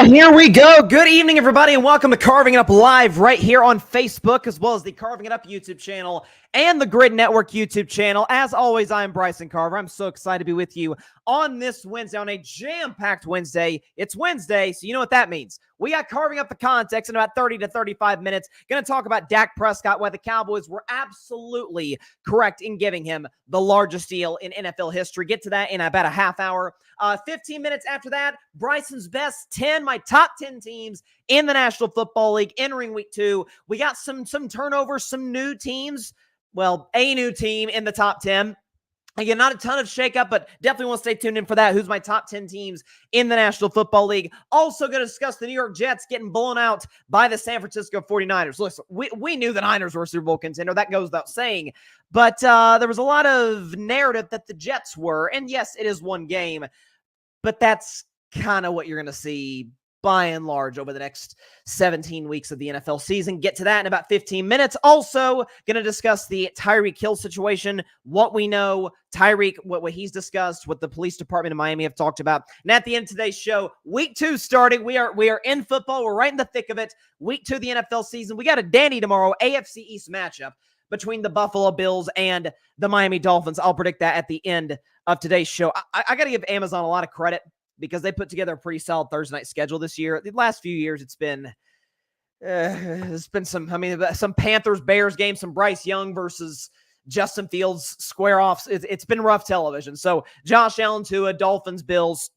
Here we go. Good evening, everybody, and welcome to Carving It Up Live right here on Facebook, as well as the Carving It Up YouTube channel and the Grid Network YouTube channel. As always, I am Bryson Carver. I'm so excited to be with you on this Wednesday, on a jam-packed Wednesday. It's Wednesday, so you know what that means. We got Carving Up the Context in about 30 to 35 minutes. Going to talk about Dak Prescott, why the Cowboys were absolutely correct in giving him the largest deal in NFL history. Get to that in about a half hour. 15 minutes after that, Bryson's best 10, my top 10 teams in the National Football League entering week 2. We got some turnovers, some new teams. Well, a new team in the top 10. Again, not a ton of shakeup, but definitely want to stay tuned in for that. Who's my top 10 teams in the National Football League? Also going to discuss the New York Jets getting blown out by the San Francisco 49ers. Listen, we knew the Niners were a Super Bowl contender. That goes without saying. But there was a lot of narrative that the Jets were. And yes, it is one game. But that's kind of what you're going to see by and large over the next 17 weeks of the NFL season. Get to that in about 15 minutes. Also, going to discuss the Tyreek Hill situation, what we know, Tyreek, what he's discussed, what the police department in Miami have talked about. And at the end of today's show, week 2 starting. We are in football. We're right in the thick of it. Week 2 of the NFL season. We got a Danny tomorrow, AFC East matchup between the Buffalo Bills and the Miami Dolphins. I'll predict that at the end of today's show. I got to give Amazon a lot of credit because they put together a pretty solid Thursday night schedule this year. The last few years, it's been some Panthers Bears games, some Bryce Young versus Justin Fields square offs. It's been rough television. So Josh Allen to a Dolphins Bills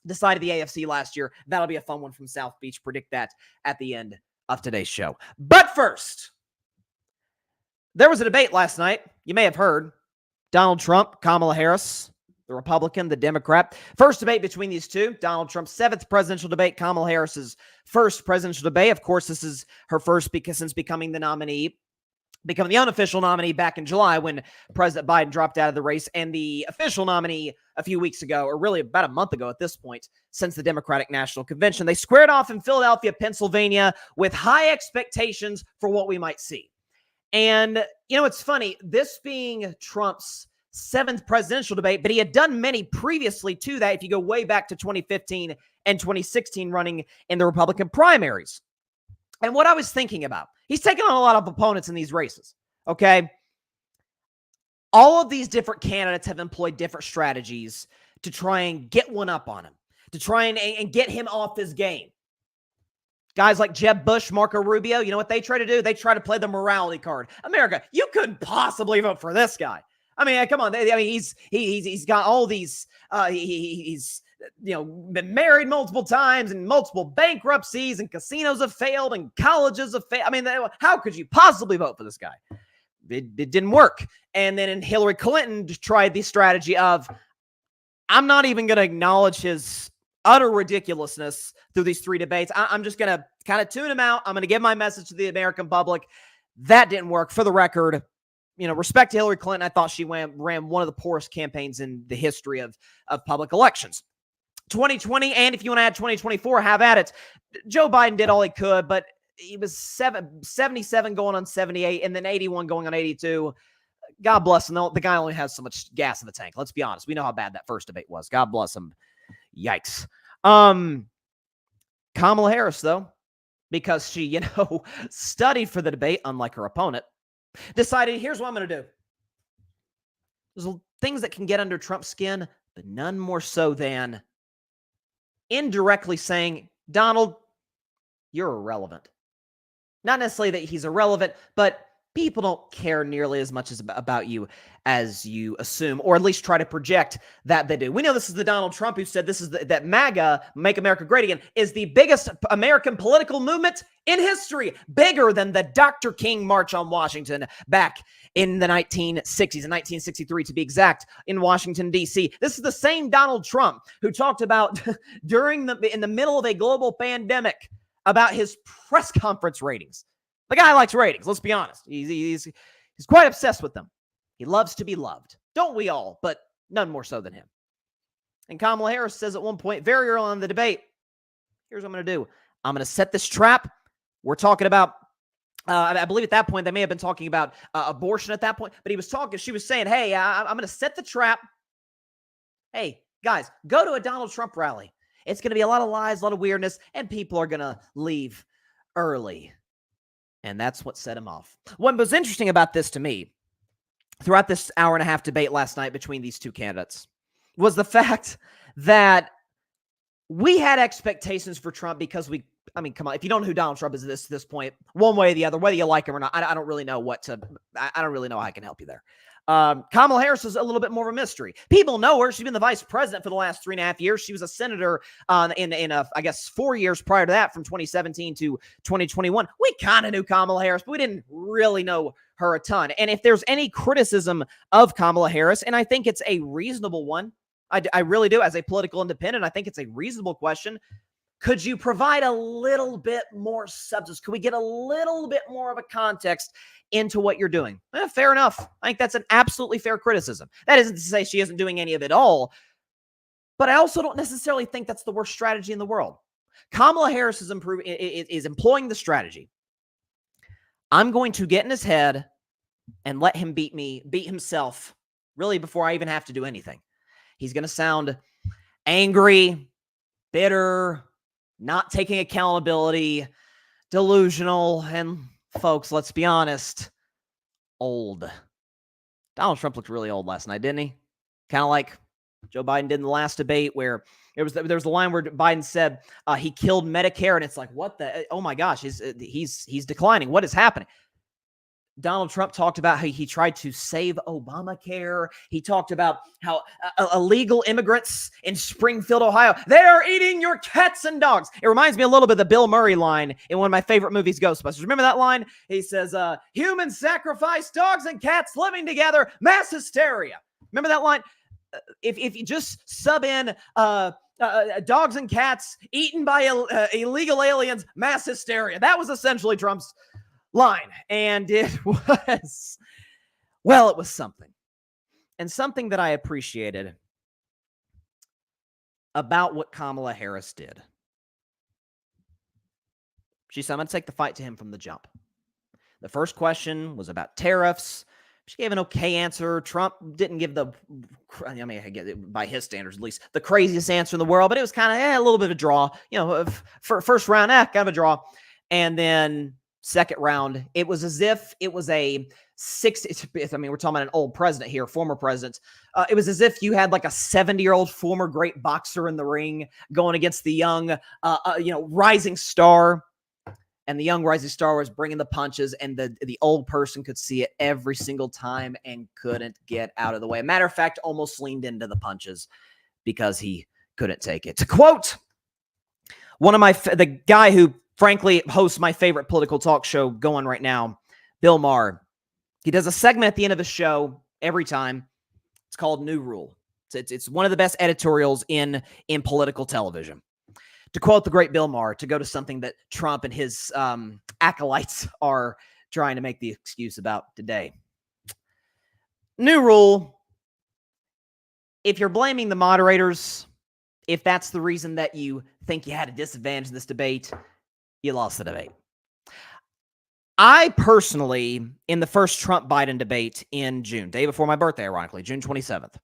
decided the AFC last year. That'll be a fun one from South Beach. Predict that at the end of today's show. But first, there was a debate last night. You may have heard. Donald Trump, Kamala Harris, the Republican, the Democrat. First debate between these two. Donald Trump's 7th presidential debate. Kamala Harris's first presidential debate. Of course, this is her first since becoming the unofficial nominee back in July when President Biden dropped out of the race, and the official nominee a few weeks ago, or really about a month ago at this point, since the Democratic National Convention. They squared off in Philadelphia, Pennsylvania, with high expectations for what we might see. And, you know, it's funny, this being Trump's 7th presidential debate, but he had done many previously to that if you go way back to 2015 and 2016 running in the Republican primaries. And what I was thinking about, he's taken on a lot of opponents in these races, okay? All of these different candidates have employed different strategies to try and get one up on him, to try and get him off his game. Guys like Jeb Bush, Marco Rubio, you know what they try to do? They try to play the morality card. America, you couldn't possibly vote for this guy. I mean, come on. He's got all these. He's been married multiple times and multiple bankruptcies, and casinos have failed and colleges have failed. I mean, how could you possibly vote for this guy? It didn't work. And then Hillary Clinton tried the strategy of, I'm not even going to acknowledge his utter ridiculousness through these 3 debates. I'm just going to kind of tune him out. I'm going to give my message to the American public. That didn't work. For the record, respect to Hillary Clinton. I thought she ran one of the poorest campaigns in the history of public elections. 2020, and if you want to add 2024, have at it. Joe Biden did all he could, but he was 77 going on 78, and then 81 going on 82. God bless him. The guy only has so much gas in the tank. Let's be honest. We know how bad that first debate was. God bless him. Yikes. Kamala Harris, though, because she, studied for the debate, unlike her opponent, decided, here's what I'm going to do. There's things that can get under Trump's skin, but none more so than indirectly saying, Donald, you're irrelevant. Not necessarily that he's irrelevant, but people don't care nearly as much about you as you assume, or at least try to project that they do. We know this is the Donald Trump who said that MAGA, Make America Great Again, is the biggest American political movement in history, bigger than the Dr. King March on Washington back in the 1960s, in 1963 to be exact, in Washington, D.C. This is the same Donald Trump who talked about in the middle of a global pandemic about his press conference ratings. The guy likes ratings, let's be honest. He's quite obsessed with them. He loves to be loved. Don't we all? But none more so than him. And Kamala Harris says at one point, very early on in the debate, here's what I'm going to do. I'm going to set this trap. We're talking about, I believe at that point, they may have been talking about abortion at that point, but she was saying, hey, I'm going to set the trap. Hey, guys, go to a Donald Trump rally. It's going to be a lot of lies, a lot of weirdness, and people are going to leave early. And that's what set him off. What was interesting about this to me, throughout this hour-and-a-half debate last night between these two candidates, was the fact that we had expectations for Trump because come on, if you don't know who Donald Trump is at this point, one way or the other, whether you like him or not, I don't really know I don't really know how I can help you there. Kamala Harris is a little bit more of a mystery. People know her. She's been the vice president for the last 3.5 years. She was a senator in I guess 4 years prior to that, from 2017 to 2021. We kind of knew Kamala Harris, but we didn't really know her a ton. And if there's any criticism of Kamala Harris, and I think it's a reasonable one, I really do, as a political independent, I think it's a reasonable question. Could you provide a little bit more substance? Could we get a little bit more of a context into what you're doing? Fair enough. I think that's an absolutely fair criticism. That isn't to say she isn't doing any of it all, but I also don't necessarily think that's the worst strategy in the world. Kamala Harris is employing the strategy. I'm going to get in his head and let him beat himself, really, before I even have to do anything. He's going to sound angry, bitter, not taking accountability, delusional, and folks, let's be honest, old. Donald Trump looked really old last night, didn't he? Kind of like Joe Biden did in the last debate, where there was the line where Biden said he killed Medicare, and it's like, what the? Oh my gosh, he's declining. What is happening? Donald Trump talked about how he tried to save Obamacare. He talked about how illegal immigrants in Springfield, Ohio, they're eating your cats and dogs. It reminds me a little bit of the Bill Murray line in one of my favorite movies, Ghostbusters. Remember that line? He says, humans sacrifice, dogs and cats living together, mass hysteria. Remember that line? If you just sub in dogs and cats eaten by illegal aliens, mass hysteria. That was essentially Trump's line. And it was something. And something that I appreciated about what Kamala Harris did. She said, I'm going to take the fight to him from the jump. The first question was about tariffs. She gave an okay answer. Trump didn't give I get it by his standards, at least, the craziest answer in the world, but it was kind of a little bit of a draw. For first round, kind of a draw. And then second round, it was as if it was a we're talking about an old president here, former president. It was as if you had like a 70-year-old former great boxer in the ring going against the young, rising star. And the young rising star was bringing the punches, and the old person could see it every single time and couldn't get out of the way. Matter of fact, almost leaned into the punches because he couldn't take it. To quote one of the guy who frankly hosts my favorite political talk show going right now, Bill Maher. He does a segment at the end of the show every time. It's called New Rule. It's one of the best editorials in political television. To quote the great Bill Maher, to go to something that Trump and his acolytes are trying to make the excuse about today. New rule: if you're blaming the moderators, if that's the reason that you think you had a disadvantage in this debate, you lost the debate. I personally, in the first Trump-Biden debate in June, day before my birthday, ironically, June 27th,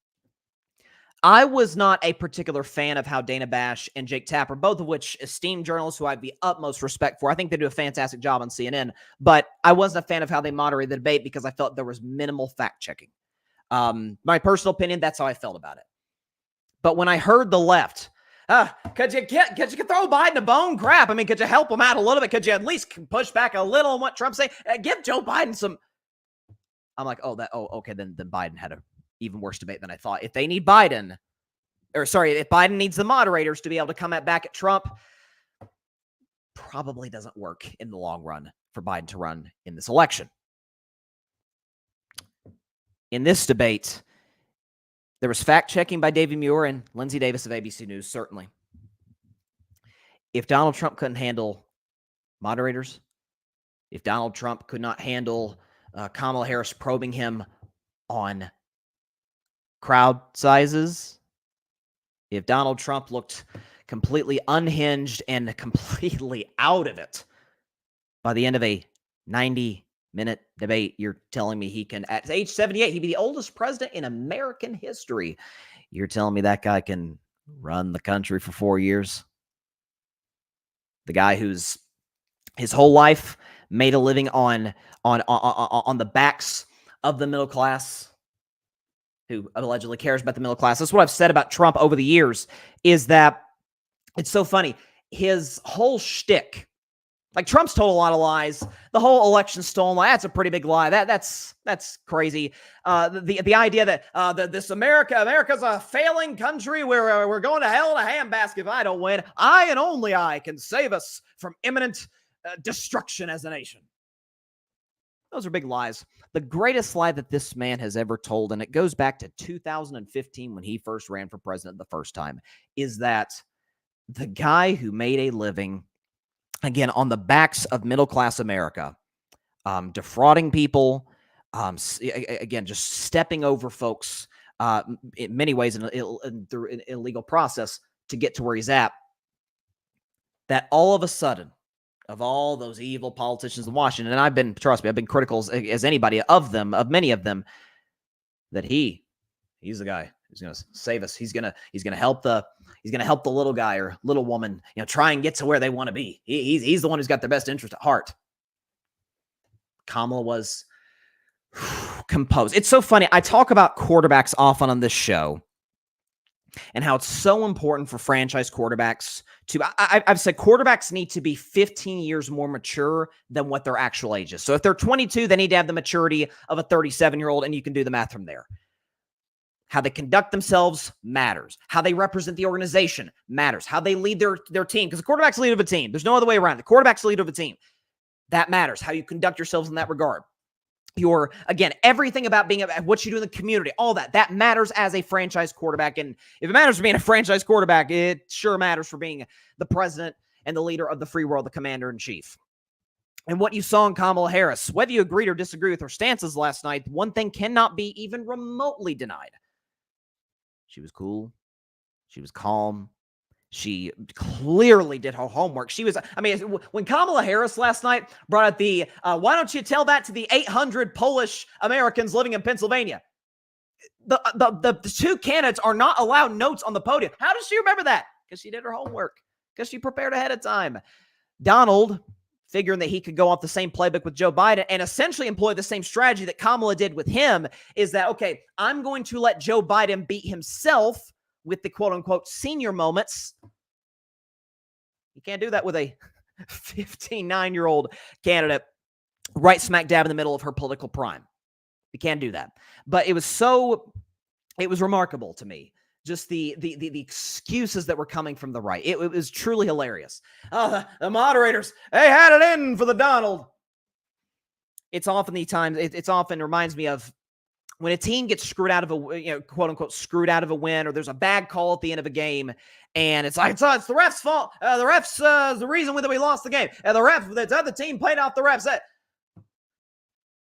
I was not a particular fan of how Dana Bash and Jake Tapper, both of which esteemed journalists who I have the utmost respect for. I think they do a fantastic job on CNN, but I wasn't a fan of how they moderated the debate because I felt there was minimal fact-checking. My personal opinion, that's how I felt about it. But when I heard the left, could you throw Biden a bone? Crap. I mean, could you help him out a little bit? Could you at least push back a little on what Trump's saying? Give Joe Biden some. I'm like, okay, then Biden had a even worse debate than I thought. If Biden needs the moderators to be able to come back at Trump, probably doesn't work in the long run for Biden to run in this election. In this debate, there was fact-checking by Davey Muir and Lindsay Davis of ABC News, certainly. If Donald Trump couldn't handle moderators, if Donald Trump could not handle Kamala Harris probing him on crowd sizes, if Donald Trump looked completely unhinged and completely out of it by the end of a 90-minute debate, you're telling me he can, at age 78, he'd be the oldest president in American history. You're telling me that guy can run the country for 4 years. The guy who's his whole life made a living on the backs of the middle class, who allegedly cares about the middle class. That's what I've said about Trump over the years, is that it's so funny. His whole shtick, like Trump's told a lot of lies. The whole election stolen lie, that's a pretty big lie. That's crazy. The idea that this America's a failing country where we're going to hell in a handbasket if I don't win. I and only I can save us from imminent destruction as a nation. Those are big lies. The greatest lie that this man has ever told, and it goes back to 2015 when he first ran for president the first time, is that the guy who made a living, again, on the backs of middle-class America, defrauding people, again, just stepping over folks in many ways through an illegal process to get to where he's at, that all of a sudden, of all those evil politicians in Washington, and trust me, I've been critical as anybody of them, of many of them, that he's the guy who's going to save us. He's going to help the little guy or little woman, try and get to where they want to be. He's the one who's got their best interest at heart. Kamala was composed. It's so funny. I talk about quarterbacks often on this show and how it's so important for franchise quarterbacks to, I've said quarterbacks need to be 15 years more mature than what their actual age is. So if they're 22, they need to have the maturity of a 37-year-old, and you can do the math from there. How they conduct themselves matters. How they represent the organization matters. How they lead their team, because the quarterback's the leader of a team. There's no other way around it. The quarterback's the leader of a team. That matters. How you conduct yourselves in that regard. Again, everything about what you do in the community, all that matters as a franchise quarterback. And if it matters for being a franchise quarterback, it sure matters for being the president and the leader of the free world, the commander-in-chief. And what you saw in Kamala Harris, whether you agreed or disagree with her stances last night, one thing cannot be even remotely denied. She was cool. She was calm. She clearly did her homework. When Kamala Harris last night brought up why don't you tell that to the 800 Polish Americans living in Pennsylvania? The two candidates are not allowed notes on the podium. How does she remember that? Because she did her homework. Because she prepared ahead of time. Donald, figuring that he could go off the same playbook with Joe Biden and essentially employ the same strategy that Kamala did with him, is that, okay, I'm going to let Joe Biden beat himself with the quote-unquote senior moments. You can't do that with a 59-year-old candidate right smack dab in the middle of her political prime. You can't do that. But it was remarkable to me, just the excuses that were coming from the right. It was truly hilarious. The moderators, they had it in for the Donald. It's often reminds me of when a team gets screwed out of a, quote unquote, screwed out of a win, or there's a bad call at the end of a game, and it's like, it's the ref's fault. The ref's the reason that we lost the game. And the other team played off the refs.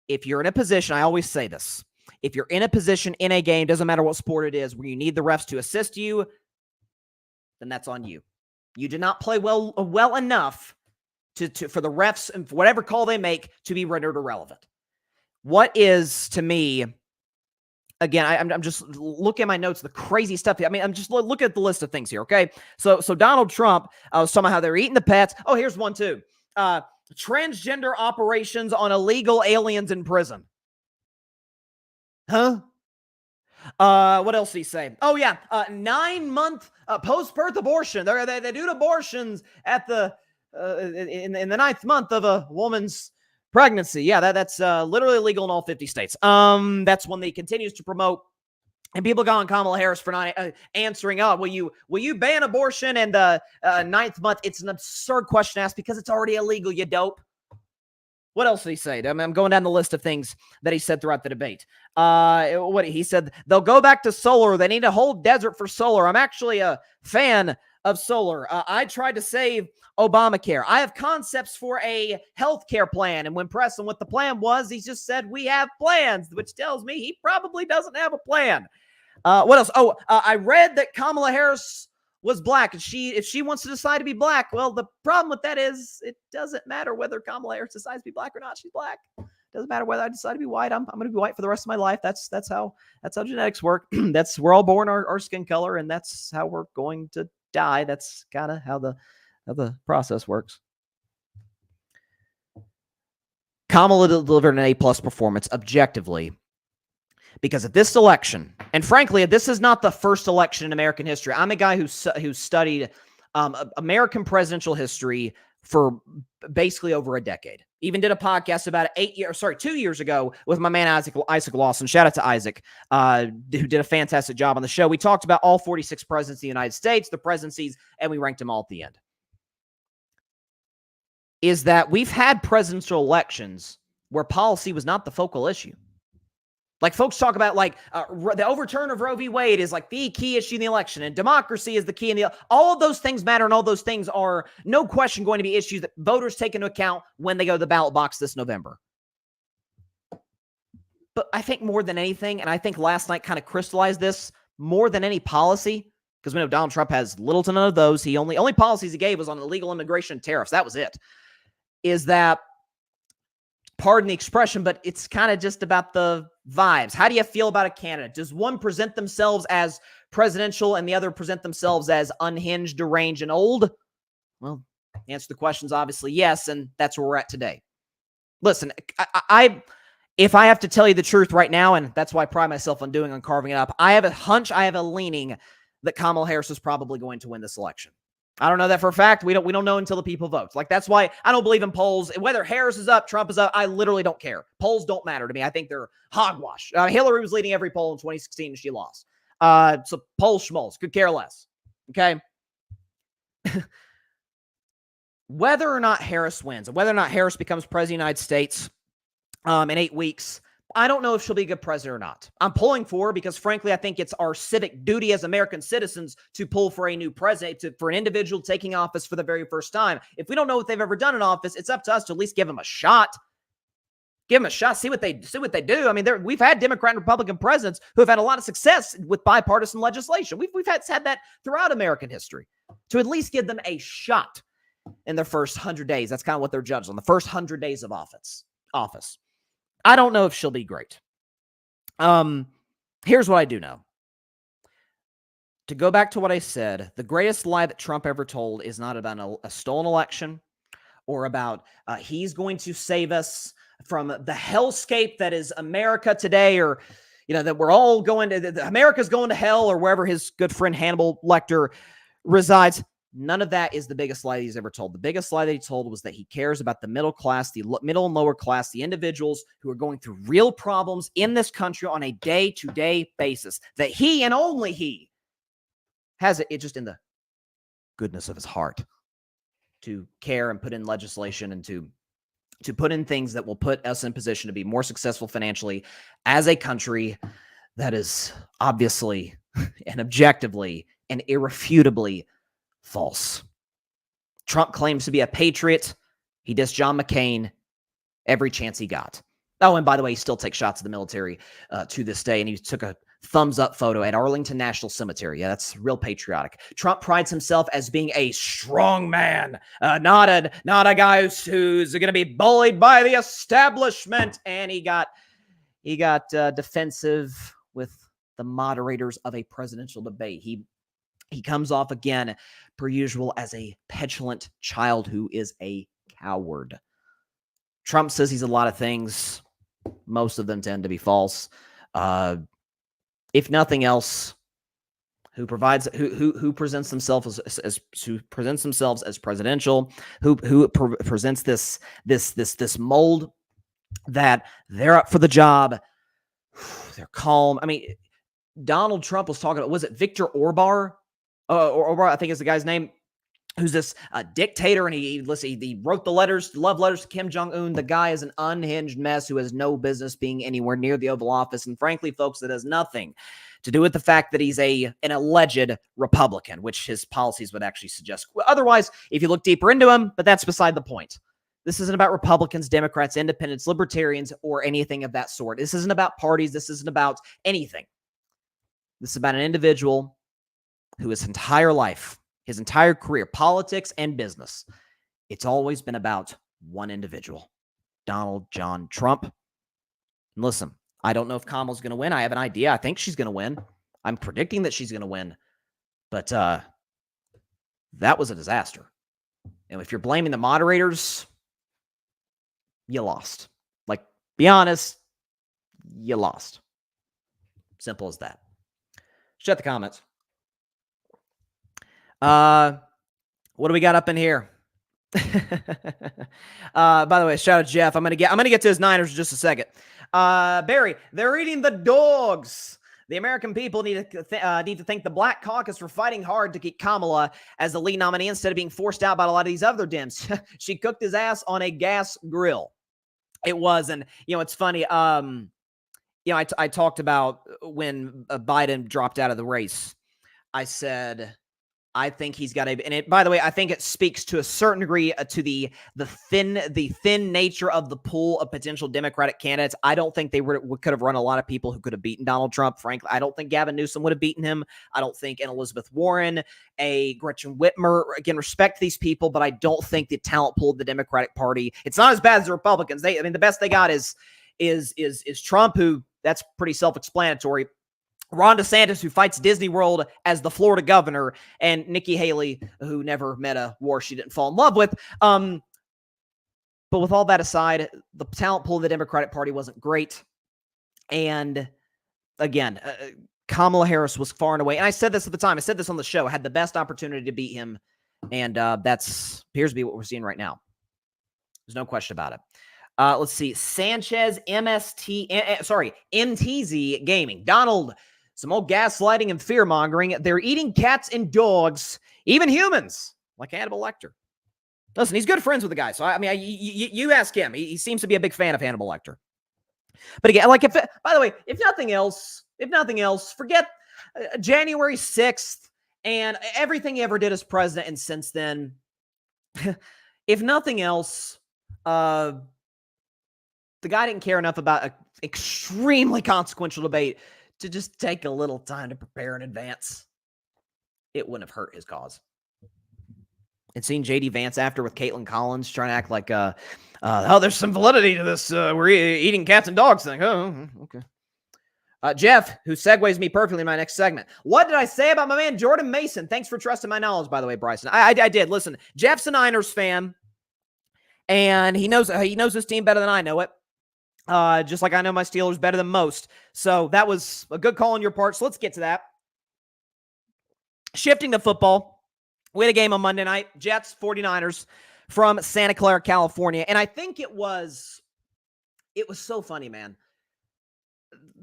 If you're in a position, I always say this, if you're in a position in a game, doesn't matter what sport it is, where you need the refs to assist you, then that's on you. You did not play well enough for the refs and for whatever call they make to be rendered irrelevant. What is, to me, again, I'm just looking at my notes, the crazy stuff. I'm just looking at the list of things here, okay? So Donald Trump was talking about how they're eating the pets. Oh, here's one too. Transgender operations on illegal aliens in prison. Huh? What else did he say? Oh, yeah. 9-month post-birth abortion. They do abortions at in the 9th month of a woman's pregnancy. Yeah, that's literally illegal in all 50 states. That's one that he continues to promote. And people go on Kamala Harris for not answering, will you ban abortion in the 9th month? It's an absurd question to ask because it's already illegal, you dope. What else did he say? I'm going down the list of things that he said throughout the debate. What he said, they'll go back to solar. They need a whole desert for solar. I'm actually a fan of solar. I tried to save Obamacare. I have concepts for a healthcare plan. And when pressed on what the plan was, he just said, we have plans, which tells me he probably doesn't have a plan. What else? I read that Kamala Harris was black. And if she wants to decide to be black, well, the problem with that is it doesn't matter whether Kamala Harris decides to be black or not. She's black. Doesn't matter whether I decide to be white. I'm going to be white for the rest of my life. That's how genetics work. We're all born our skin color, and that's how we're going to die. That's kind of how the process works. Kamala delivered an A+ performance objectively, because at this election, and frankly, this is not the first election in American history. I'm a guy who studied American presidential history for basically over a decade. Even did a podcast about 2 years ago with my man Isaac Lawson. Shout out to Isaac, who did a fantastic job on the show. We talked about all 46 presidents of the United States, the presidencies, and we ranked them all at the end. Is that we've had presidential elections where policy was not the focal issue. Like, folks talk about, like, the overturn of Roe v. Wade is like the key issue in the election, and democracy is the key in the... All of those things matter, and all those things are, no question, going to be issues that voters take into account when they go to the ballot box this November. But I think more than anything, and I think last night kind of crystallized this, more than any policy, because we know Donald Trump has little to none of those. He only policies he gave was on illegal immigration and tariffs. That was it. Is that, pardon the expression, but it's kind of just about the vibes. How do you feel about a candidate? Does one present themselves as presidential and the other present themselves as unhinged, deranged, and old? Well, the answer to the question is obviously yes, and that's where we're at today. Listen, if I have to tell you the truth right now, and that's why I pride myself on carving it up, I have a hunch, I have a leaning that Kamala Harris is probably going to win this election. I don't know that for a fact. We don't know until the people vote. Like, that's why I don't believe in polls. Whether Harris is up, Trump is up, I literally don't care. Polls don't matter to me. I think they're hogwash. Hillary was leading every poll in 2016 and she lost. So polls, schmoles, could care less. Okay. Whether or not Harris wins, and whether or not Harris becomes president of the United States in 8 weeks, I don't know if she'll be a good president or not. I'm pulling for her because, frankly, I think it's our civic duty as American citizens to pull for a new president, for an individual taking office for the very first time. If we don't know what they've ever done in office, it's up to us to at least give them a shot. Give them a shot, see what they do. I mean, we've had Democrat and Republican presidents who have had a lot of success with bipartisan legislation. We've had that throughout American history. To at least give them a shot in their first 100 days. That's kind of what they're judged on, the first 100 days of office. I don't know if she'll be great. Here's what I do know. To go back to what I said, the greatest lie that Trump ever told is not about a stolen election or about he's going to save us from the hellscape that is America today, or, you know, that we're all going to, America's going to hell, or wherever his good friend Hannibal Lecter resides. None of that is the biggest lie he's ever told. The biggest lie that he told was that he cares about the middle class, the middle and lower class, the individuals who are going through real problems in this country on a day-to-day basis. That he, and only he, has it just in the goodness of his heart to care and put in legislation and to put in things that will put us in position to be more successful financially as a country that is obviously and objectively and irrefutably false. Trump claims to be a patriot. He dissed John McCain every chance he got. Oh, and by the way, he still takes shots at the military to this day, and he took a thumbs-up photo at Arlington National Cemetery. Yeah, that's real patriotic. Trump prides himself as being a strong man, not a guy who's going to be bullied by the establishment. And he got defensive with the moderators of a presidential debate. He comes off again, per usual, as a petulant child who is a coward. Trump says he's a lot of things. Most of them tend to be false. If nothing else, who presents themselves as presidential, who presents this mold that they're up for the job, they're calm. I mean, Donald Trump was talking about, was it Victor Orban? Or I think is the guy's name, who's this dictator, and he wrote the love letters to Kim Jong-un. The guy is an unhinged mess who has no business being anywhere near the Oval Office. And frankly, folks, that has nothing to do with the fact that he's an alleged Republican, which his policies would actually suggest otherwise if you look deeper into him, but that's beside the point. This isn't about Republicans, Democrats, independents, libertarians, or anything of that sort. This isn't about parties. This isn't about anything. This is about an individual who his entire life, his entire career, politics and business, it's always been about one individual, Donald John Trump. And listen, I don't know if Kamala's going to win. I have an idea. I think she's going to win. I'm predicting that she's going to win. But that was a disaster. And if you're blaming the moderators, you lost. Like, be honest, you lost. Simple as that. Check the comments. What do we got up in here? By the way, shout out to Jeff. I'm gonna get to his Niners in just a second. Barry, they're eating the dogs. The American people need to thank the Black Caucus for fighting hard to keep Kamala as the lead nominee instead of being forced out by a lot of these other Dems. She cooked his ass on a gas grill. It was, and it's funny. I talked about when Biden dropped out of the race. I said, I think he's got and it, by the way, I think it speaks to a certain degree to the thin nature of the pool of potential Democratic candidates. I don't think they could have run a lot of people who could have beaten Donald Trump. Frankly, I don't think Gavin Newsom would have beaten him. I don't think an Elizabeth Warren, a Gretchen Whitmer, again, respect these people, but I don't think the talent pool of the Democratic Party, it's not as bad as the Republicans. The best they got is Trump, who that's pretty self-explanatory. Ron DeSantis, who fights Disney World as the Florida governor, and Nikki Haley, who never met a war she didn't fall in love with. But with all that aside, the talent pool of the Democratic Party wasn't great. And again, Kamala Harris was far and away, and I said this at the time, I said this on the show, had the best opportunity to beat him, and that's appears to be what we're seeing right now. There's no question about it. Let's see. Sanchez, MTZ Gaming. Donald, some old gaslighting and fear-mongering. They're eating cats and dogs, even humans, like Hannibal Lecter. Listen, he's good friends with the guy, so you ask him. He seems to be a big fan of Hannibal Lecter. But again, by the way, if nothing else, forget January 6th and everything he ever did as president and since then. If nothing else, the guy didn't care enough about an extremely consequential debate to just take a little time to prepare in advance. It wouldn't have hurt his cause. And seeing J.D. Vance after with Caitlin Collins trying to act like, there's some validity to this we're eating cats and dogs thing. Oh, okay. Jeff, who segues me perfectly in my next segment. What did I say about my man Jordan Mason? Thanks for trusting my knowledge, by the way, Bryson. I did. Listen, Jeff's a Niners fan, and he knows his team better than I know it. Just like I know my Steelers better than most. So that was a good call on your part. So let's get to that. Shifting to football. We had a game on Monday night. Jets, 49ers from Santa Clara, California. And I think it was so funny, man.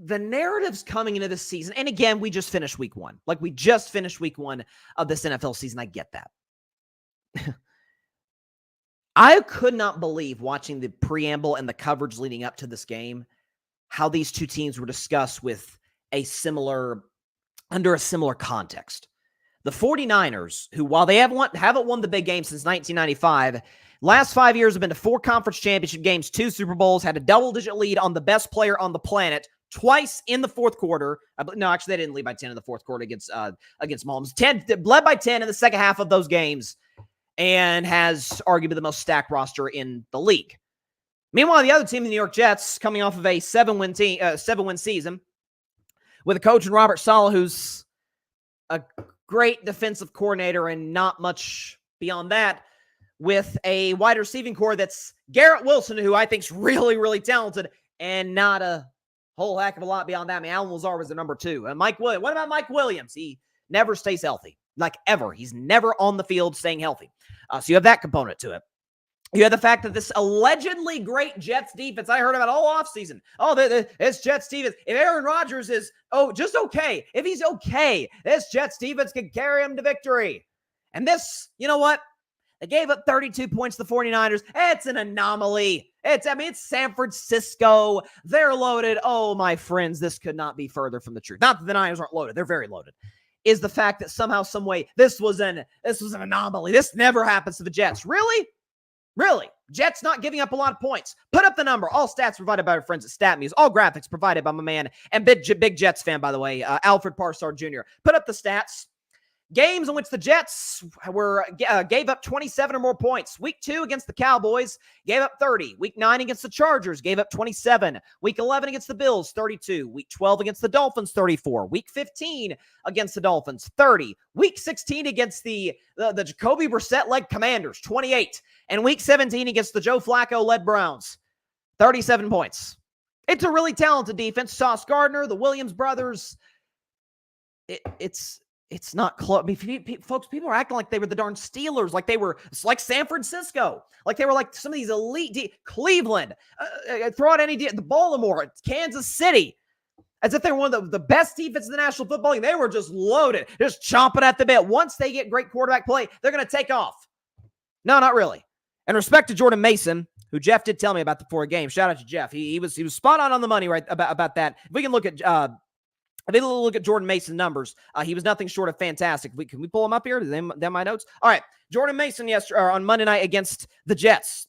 The narratives coming into this season. And again, we just finished week one. Like we just finished week one of this NFL season. I get that. I could not believe watching the preamble and the coverage leading up to this game, how these two teams were discussed with under a similar context. The 49ers, who while they haven't won the big game since 1995, last 5 years have been to 4 conference championship games, 2 Super Bowls, had a double-digit lead on the best player on the planet twice in the fourth quarter. No, actually, they didn't lead by 10 in the fourth quarter against Mahomes. Led by 10 in the second half of those games. And has arguably the most stacked roster in the league. Meanwhile, the other team, the New York Jets, coming off of a 7-win season, with a coach in Robert Saleh, who's a great defensive coordinator and not much beyond that, with a wide receiving core that's Garrett Wilson, who I think is really, really talented, and not a whole heck of a lot beyond that. I mean, Alan Lazar was the number 2. And Mike Williams. What about Mike Williams? He never stays healthy. Like ever. He's never on the field staying healthy. So you have that component to it. You have the fact that this allegedly great Jets defense, I heard about all offseason. It's Jets defense. If Aaron Rodgers is, just okay. If he's okay, this Jets defense can carry him to victory. And this, you know what? They gave up 32 points to the 49ers. It's an anomaly. It's San Francisco. They're loaded. Oh, my friends, this could not be further from the truth. Not that the Niners aren't loaded. They're very loaded. Is the fact that somehow, some way, this was an anomaly. This never happens to the Jets. Really? Jets not giving up a lot of points. Put up the number. All stats provided by our friends at StatMuse. All graphics provided by my man and big Jets fan, by the way, Alfred Parsard Jr. Put up the stats. Games in which the Jets gave up 27 or more points. Week 2 against the Cowboys, gave up 30. Week 9 against the Chargers, gave up 27. Week 11 against the Bills, 32. Week 12 against the Dolphins, 34. Week 15 against the Dolphins, 30. Week 16 against the Jacoby Brissett-led Commanders, 28. And Week 17 against the Joe Flacco-led Browns, 37 points. It's a really talented defense. Sauce Gardner, the Williams brothers. It's not close. I mean, folks, people are acting like they were the darn Steelers, like they were like San Francisco, like they were like some of these elite Cleveland, throw out the Baltimore, Kansas City, as if they were one of the best defenses in the National Football League. They were just loaded, just chomping at the bit. Once they get great quarterback play, they're going to take off. No, not really. And respect to Jordan Mason, who Jeff did tell me about before a game. Shout out to Jeff. He was spot on the money right about that. If we can look at I did a little look at Jordan Mason's numbers. He was nothing short of fantastic. Can we pull him up here? Them my notes. All right. Jordan Mason on Monday night against the Jets.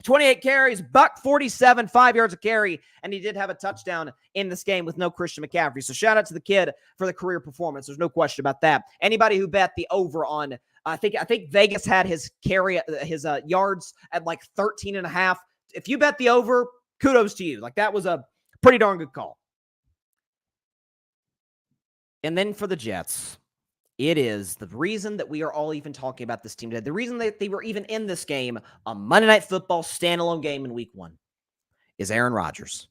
28 carries, $147, 5 yards a carry, and he did have a touchdown in this game with no Christian McCaffrey. So shout out to the kid for the career performance. There's no question about that. Anybody who bet the over on, I think Vegas had his yards at like 13 and a half. If you bet the over, kudos to you. Like that was a pretty darn good call. And then for the Jets, it is the reason that we are all even talking about this team today. The reason that they were even in this game, a Monday Night Football standalone game in Week 1, is Aaron Rodgers,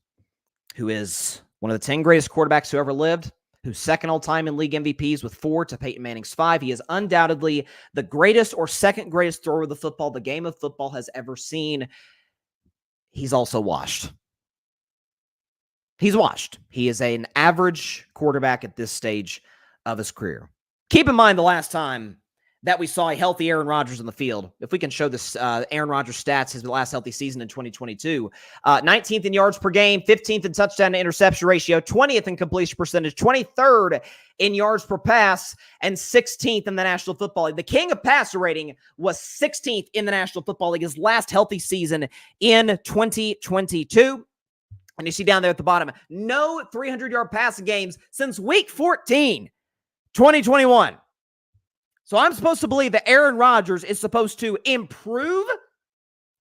who is one of the 10 greatest quarterbacks who ever lived, who's second all-time in league MVPs with 4 to Peyton Manning's 5. He is undoubtedly the greatest or second greatest thrower of the football the game of football has ever seen. He's also washed. He's washed. He is an average quarterback at this stage of his career. Keep in mind the last time that we saw a healthy Aaron Rodgers on the field. If we can show this Aaron Rodgers stats, his last healthy season in 2022. 19th in yards per game, 15th in touchdown to interception ratio, 20th in completion percentage, 23rd in yards per pass, and 16th in the National Football League. The king of passer rating was 16th in the National Football League, his last healthy season in 2022. And you see down there at the bottom, no 300-yard passing games since Week 14, 2021. So I'm supposed to believe that Aaron Rodgers is supposed to improve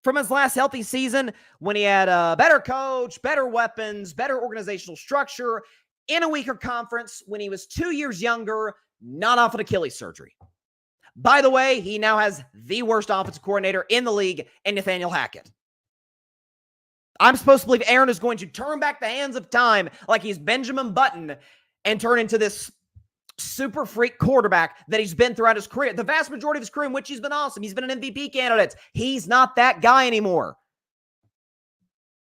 from his last healthy season when he had a better coach, better weapons, better organizational structure, in a weaker conference, when he was 2 years younger, not off an Achilles surgery. By the way, he now has the worst offensive coordinator in the league in Nathaniel Hackett. I'm supposed to believe Aaron is going to turn back the hands of time like he's Benjamin Button and turn into this super freak quarterback that he's been throughout his career. The vast majority of his career in which he's been awesome. He's been an MVP candidate. He's not that guy anymore.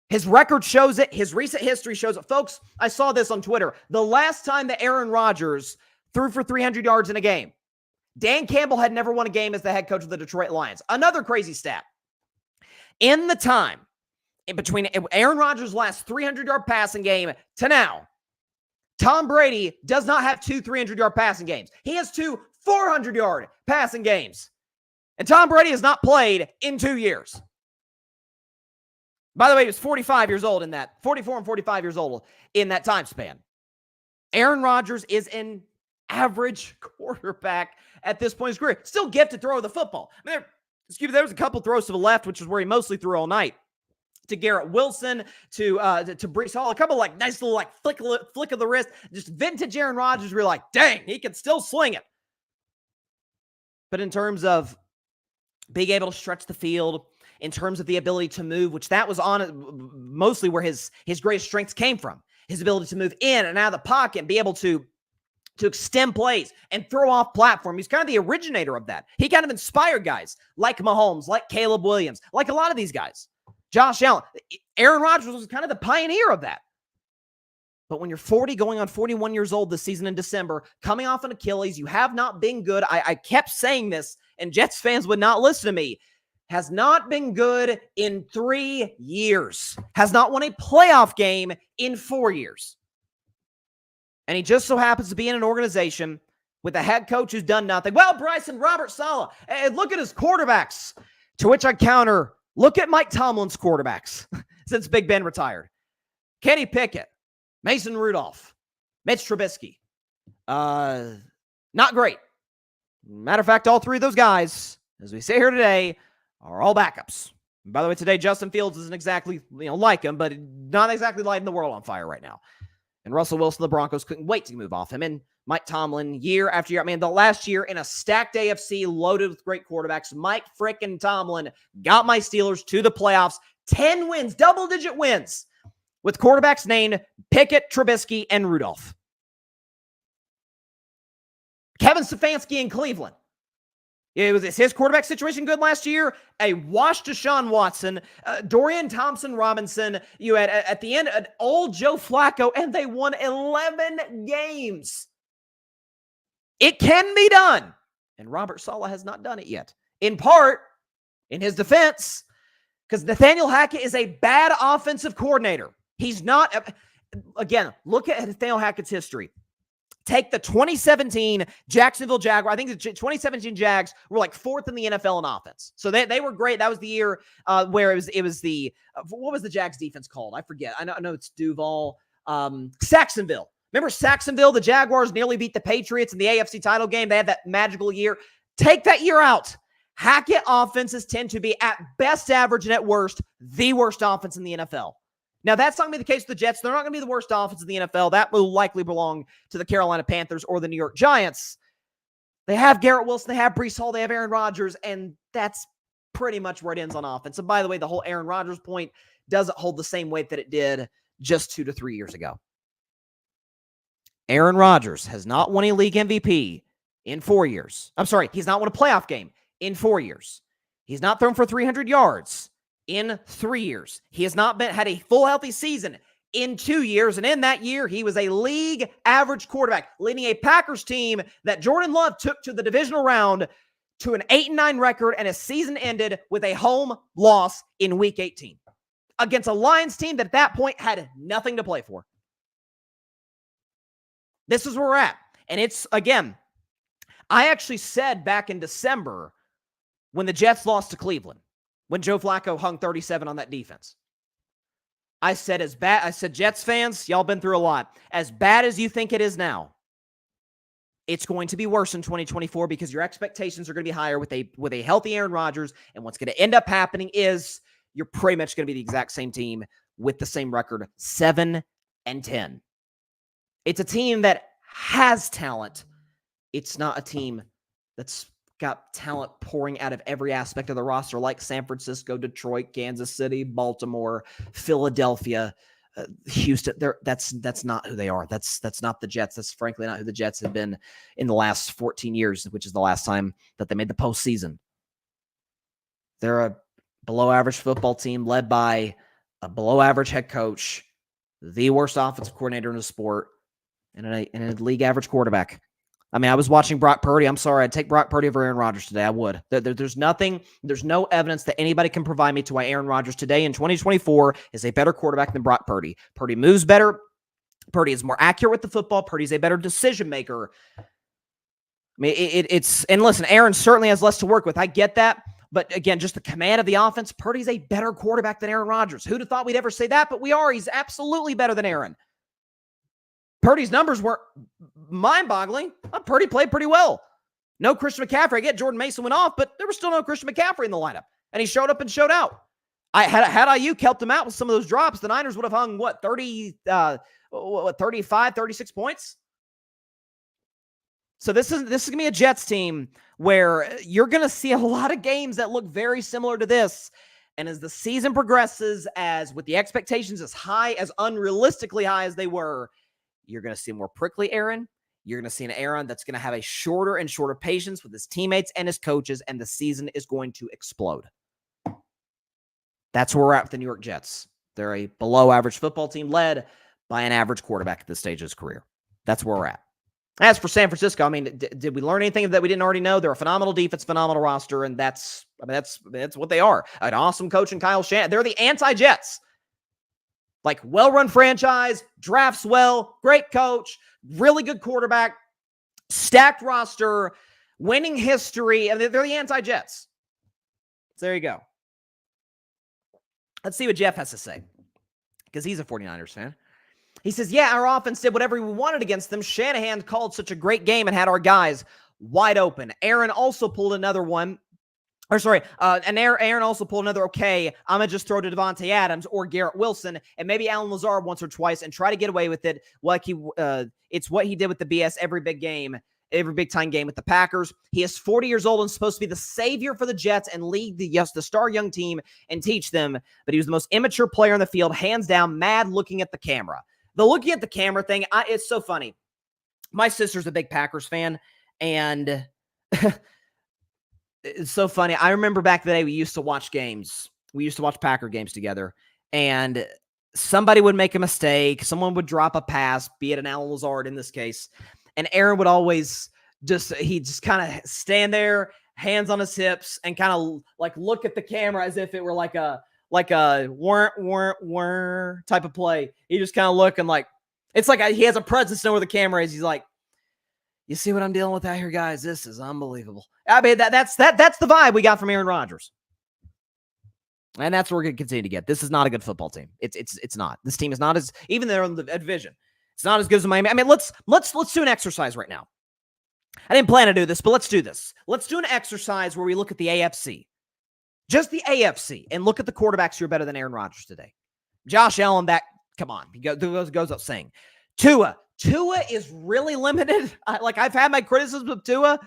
His record shows it. His recent history shows it. Folks, I saw this on Twitter. The last time that Aaron Rodgers threw for 300 yards in a game, Dan Campbell had never won a game as the head coach of the Detroit Lions. Another crazy stat. In the time in between Aaron Rodgers' last 300-yard passing game to now, Tom Brady does not have 2 300-yard passing games. He has 2 400-yard passing games. And Tom Brady has not played in 2 years. By the way, he was 45 years old in that, 44 and 45 years old in that time span. Aaron Rodgers is an average quarterback at this point in his career. Still gifted to throw the football. I mean, there was a couple throws to the left, which is where he mostly threw all night. To Garrett Wilson, to Breece Hall, a couple like nice little like flick of the wrist, just vintage Aaron Rodgers. We're like, dang, he can still sling it. But in terms of being able to stretch the field, in terms of the ability to move, which that was on mostly where his greatest strengths came from, his ability to move in and out of the pocket and be able to extend plays and throw off platform. He's kind of the originator of that. He kind of inspired guys like Mahomes, like Caleb Williams, like a lot of these guys. Josh Allen. Aaron Rodgers was kind of the pioneer of that. But when you're 40, going on 41 years old this season in December, coming off an Achilles, you have not been good. I kept saying this, and Jets fans would not listen to me. Has not been good in 3 years. Has not won a playoff game in 4 years. And he just so happens to be in an organization with a head coach who's done nothing. Well, Bryson, Robert Saleh, and look at his quarterbacks. To which I counter, look at Mike Tomlin's quarterbacks since Big Ben retired. Kenny Pickett, Mason Rudolph, Mitch Trubisky. Not great. Matter of fact, all three of those guys, as we say here today, are all backups. And by the way, today, Justin Fields isn't exactly, like him, but not exactly lighting the world on fire right now. And Russell Wilson, the Broncos couldn't wait to move off him. And Mike Tomlin, year after year, the last year in a stacked AFC loaded with great quarterbacks, Mike frickin' Tomlin got my Steelers to the playoffs. 10 wins, double-digit wins, with quarterbacks named Pickett, Trubisky, and Rudolph. Kevin Stefanski in Cleveland. Is his quarterback situation good last year? A washed Deshaun Watson, Dorian Thompson-Robinson. You had, at the end, an old Joe Flacco, and they won 11 games. It can be done. And Robert Saleh has not done it yet. In part, in his defense, because Nathaniel Hackett is a bad offensive coordinator. He's not, again, look at Nathaniel Hackett's history. Take the 2017 Jacksonville Jaguars. I think the 2017 Jags were like fourth in the NFL in offense. So they were great. That was the year where it was the, what was the Jags defense called? I forget. I know it's Duval. Saxonville. Remember Saxonville? The Jaguars nearly beat the Patriots in the AFC title game. They had that magical year. Take that year out. Hackett offenses tend to be at best average and at worst, the worst offense in the NFL. Now, that's not going to be the case with the Jets. They're not going to be the worst offense in the NFL. That will likely belong to the Carolina Panthers or the New York Giants. They have Garrett Wilson. They have Breece Hall. They have Aaron Rodgers. And that's pretty much where it ends on offense. And by the way, the whole Aaron Rodgers point doesn't hold the same weight that it did just 2 to 3 years ago. Aaron Rodgers has not won a league MVP in 4 years. I'm sorry, he's not won a playoff game in 4 years. He's not thrown for 300 yards in 3 years. He has not had a full healthy season in 2 years. And in that year, he was a league average quarterback, leading a Packers team that Jordan Love took to the divisional round to an 8-9 record, and his season ended with a home loss in week 18 against a Lions team that at that point had nothing to play for. This is where we're at. And it's, again, I actually said back in December when the Jets lost to Cleveland, when Joe Flacco hung 37 on that defense. I said, Jets fans, y'all been through a lot. As bad as you think it is now, it's going to be worse in 2024 because your expectations are going to be higher with a healthy Aaron Rodgers. And what's going to end up happening is you're pretty much going to be the exact same team with the same record, 7-10. It's a team that has talent. It's not a team that's got talent pouring out of every aspect of the roster like San Francisco, Detroit, Kansas City, Baltimore, Philadelphia, Houston. That's not who they are. That's not the Jets. That's frankly not who the Jets have been in the last 14 years, which is the last time that they made the postseason. They're a below-average football team led by a below-average head coach, the worst offensive coordinator in the sport, and a league-average quarterback. I was watching Brock Purdy. I'm sorry. I'd take Brock Purdy over Aaron Rodgers today. I would. There's no evidence that anybody can provide me to why Aaron Rodgers today in 2024 is a better quarterback than Brock Purdy. Purdy moves better. Purdy is more accurate with the football. Purdy's a better decision maker. And listen, Aaron certainly has less to work with. I get that. But again, just the command of the offense, Purdy's a better quarterback than Aaron Rodgers. Who'd have thought we'd ever say that? But we are. He's absolutely better than Aaron. Purdy's numbers weren't mind-boggling. Purdy played pretty well. No Christian McCaffrey. I get Jordan Mason went off, but there was still no Christian McCaffrey in the lineup. And he showed up and showed out. Had Ayuk helped him out with some of those drops, the Niners would have hung, 35, 36 points? So this is going to be a Jets team where you're going to see a lot of games that look very similar to this. And as the season progresses, as with the expectations as high, as unrealistically high as they were, you're going to see more prickly Aaron. You're going to see an Aaron that's going to have a shorter and shorter patience with his teammates and his coaches, and the season is going to explode. That's where we're at with the New York Jets. They're a below-average football team led by an average quarterback at this stage of his career. That's where we're at. As for San Francisco, did we learn anything that we didn't already know? They're a phenomenal defense, phenomenal roster, and that's what they are. An awesome coach in Kyle Shanahan. They're the anti-Jets. Like, well-run franchise, drafts well, great coach, really good quarterback, stacked roster, winning history. They're the anti-Jets. So there you go. Let's see what Jeff has to say, because he's a 49ers fan. He says, yeah, our offense did whatever we wanted against them. Shanahan called such a great game and had our guys wide open. Aaron also pulled another one. And Aaron also pulled another, okay, I'm going to just throw to Devontae Adams or Garrett Wilson and maybe Allen Lazard once or twice and try to get away with it. It's what he did with the BS every big time game with the Packers. He is 40 years old and supposed to be the savior for the Jets and lead the star young team and teach them. But he was the most immature player on the field, hands down, mad looking at the camera. The looking at the camera thing, it's so funny. My sister's a big Packers fan, and it's so funny. I remember back in the day we used to watch games. We used to watch Packer games together, and somebody would make a mistake. Someone would drop a pass, be it an Allen Lazard in this case, and Aaron would always he'd just kind of stand there, hands on his hips, and kind of like look at the camera as if it were like a whir type of play. He just kind of looking like, it's like he has a presence to know where the camera is. He's like, you see what I'm dealing with out here, guys? This is unbelievable. I mean, that's the vibe we got from Aaron Rodgers. And that's what we're going to continue to get. This is not a good football team. It's not. This team is not as, even they're in the division, it's not as good as Miami. I mean, let's do an exercise right now. I didn't plan to do this, but let's do this. Let's do an exercise where we look at the AFC. Just the AFC, and look at the quarterbacks who are better than Aaron Rodgers today. Josh Allen, come on, he goes up saying. Tua is really limited. I've had my criticisms of Tua.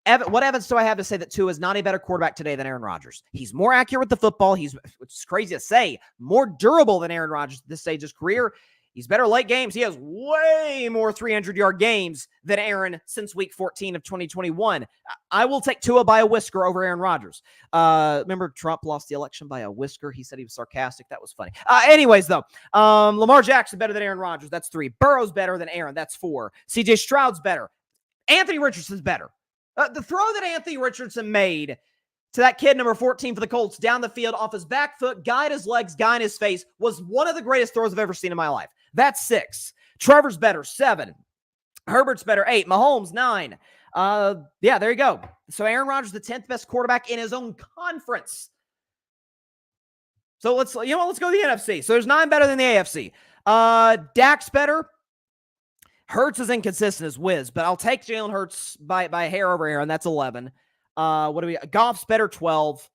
What evidence do I have to say that Tua is not a better quarterback today than Aaron Rodgers? He's more accurate with the football. Which is crazy to say, more durable than Aaron Rodgers at this stage of his career. He's better late games. He has way more 300-yard games than Aaron since week 14 of 2021. I will take Tua by a whisker over Aaron Rodgers. Remember Trump lost the election by a whisker? He said he was sarcastic. That was funny. Anyways, though, Lamar Jackson better than Aaron Rodgers. That's 3. Burrow's better than Aaron. That's 4. CJ Stroud's better. Anthony Richardson's better. The throw that Anthony Richardson made to that kid, number 14 for the Colts, down the field off his back foot, guy in his legs, guy in his face, was one of the greatest throws I've ever seen in my life. That's 6. Trevor's better, 7. Herbert's better, 8. Mahomes, 9. Yeah, there you go. So Aaron Rodgers, the 10th best quarterback in his own conference. So let's go to the NFC. So there's 9 better than the AFC. Dak's better. Hurts is inconsistent as whiz, but I'll take Jalen Hurts by a hair over Aaron. That's 11. Goff's better, 12.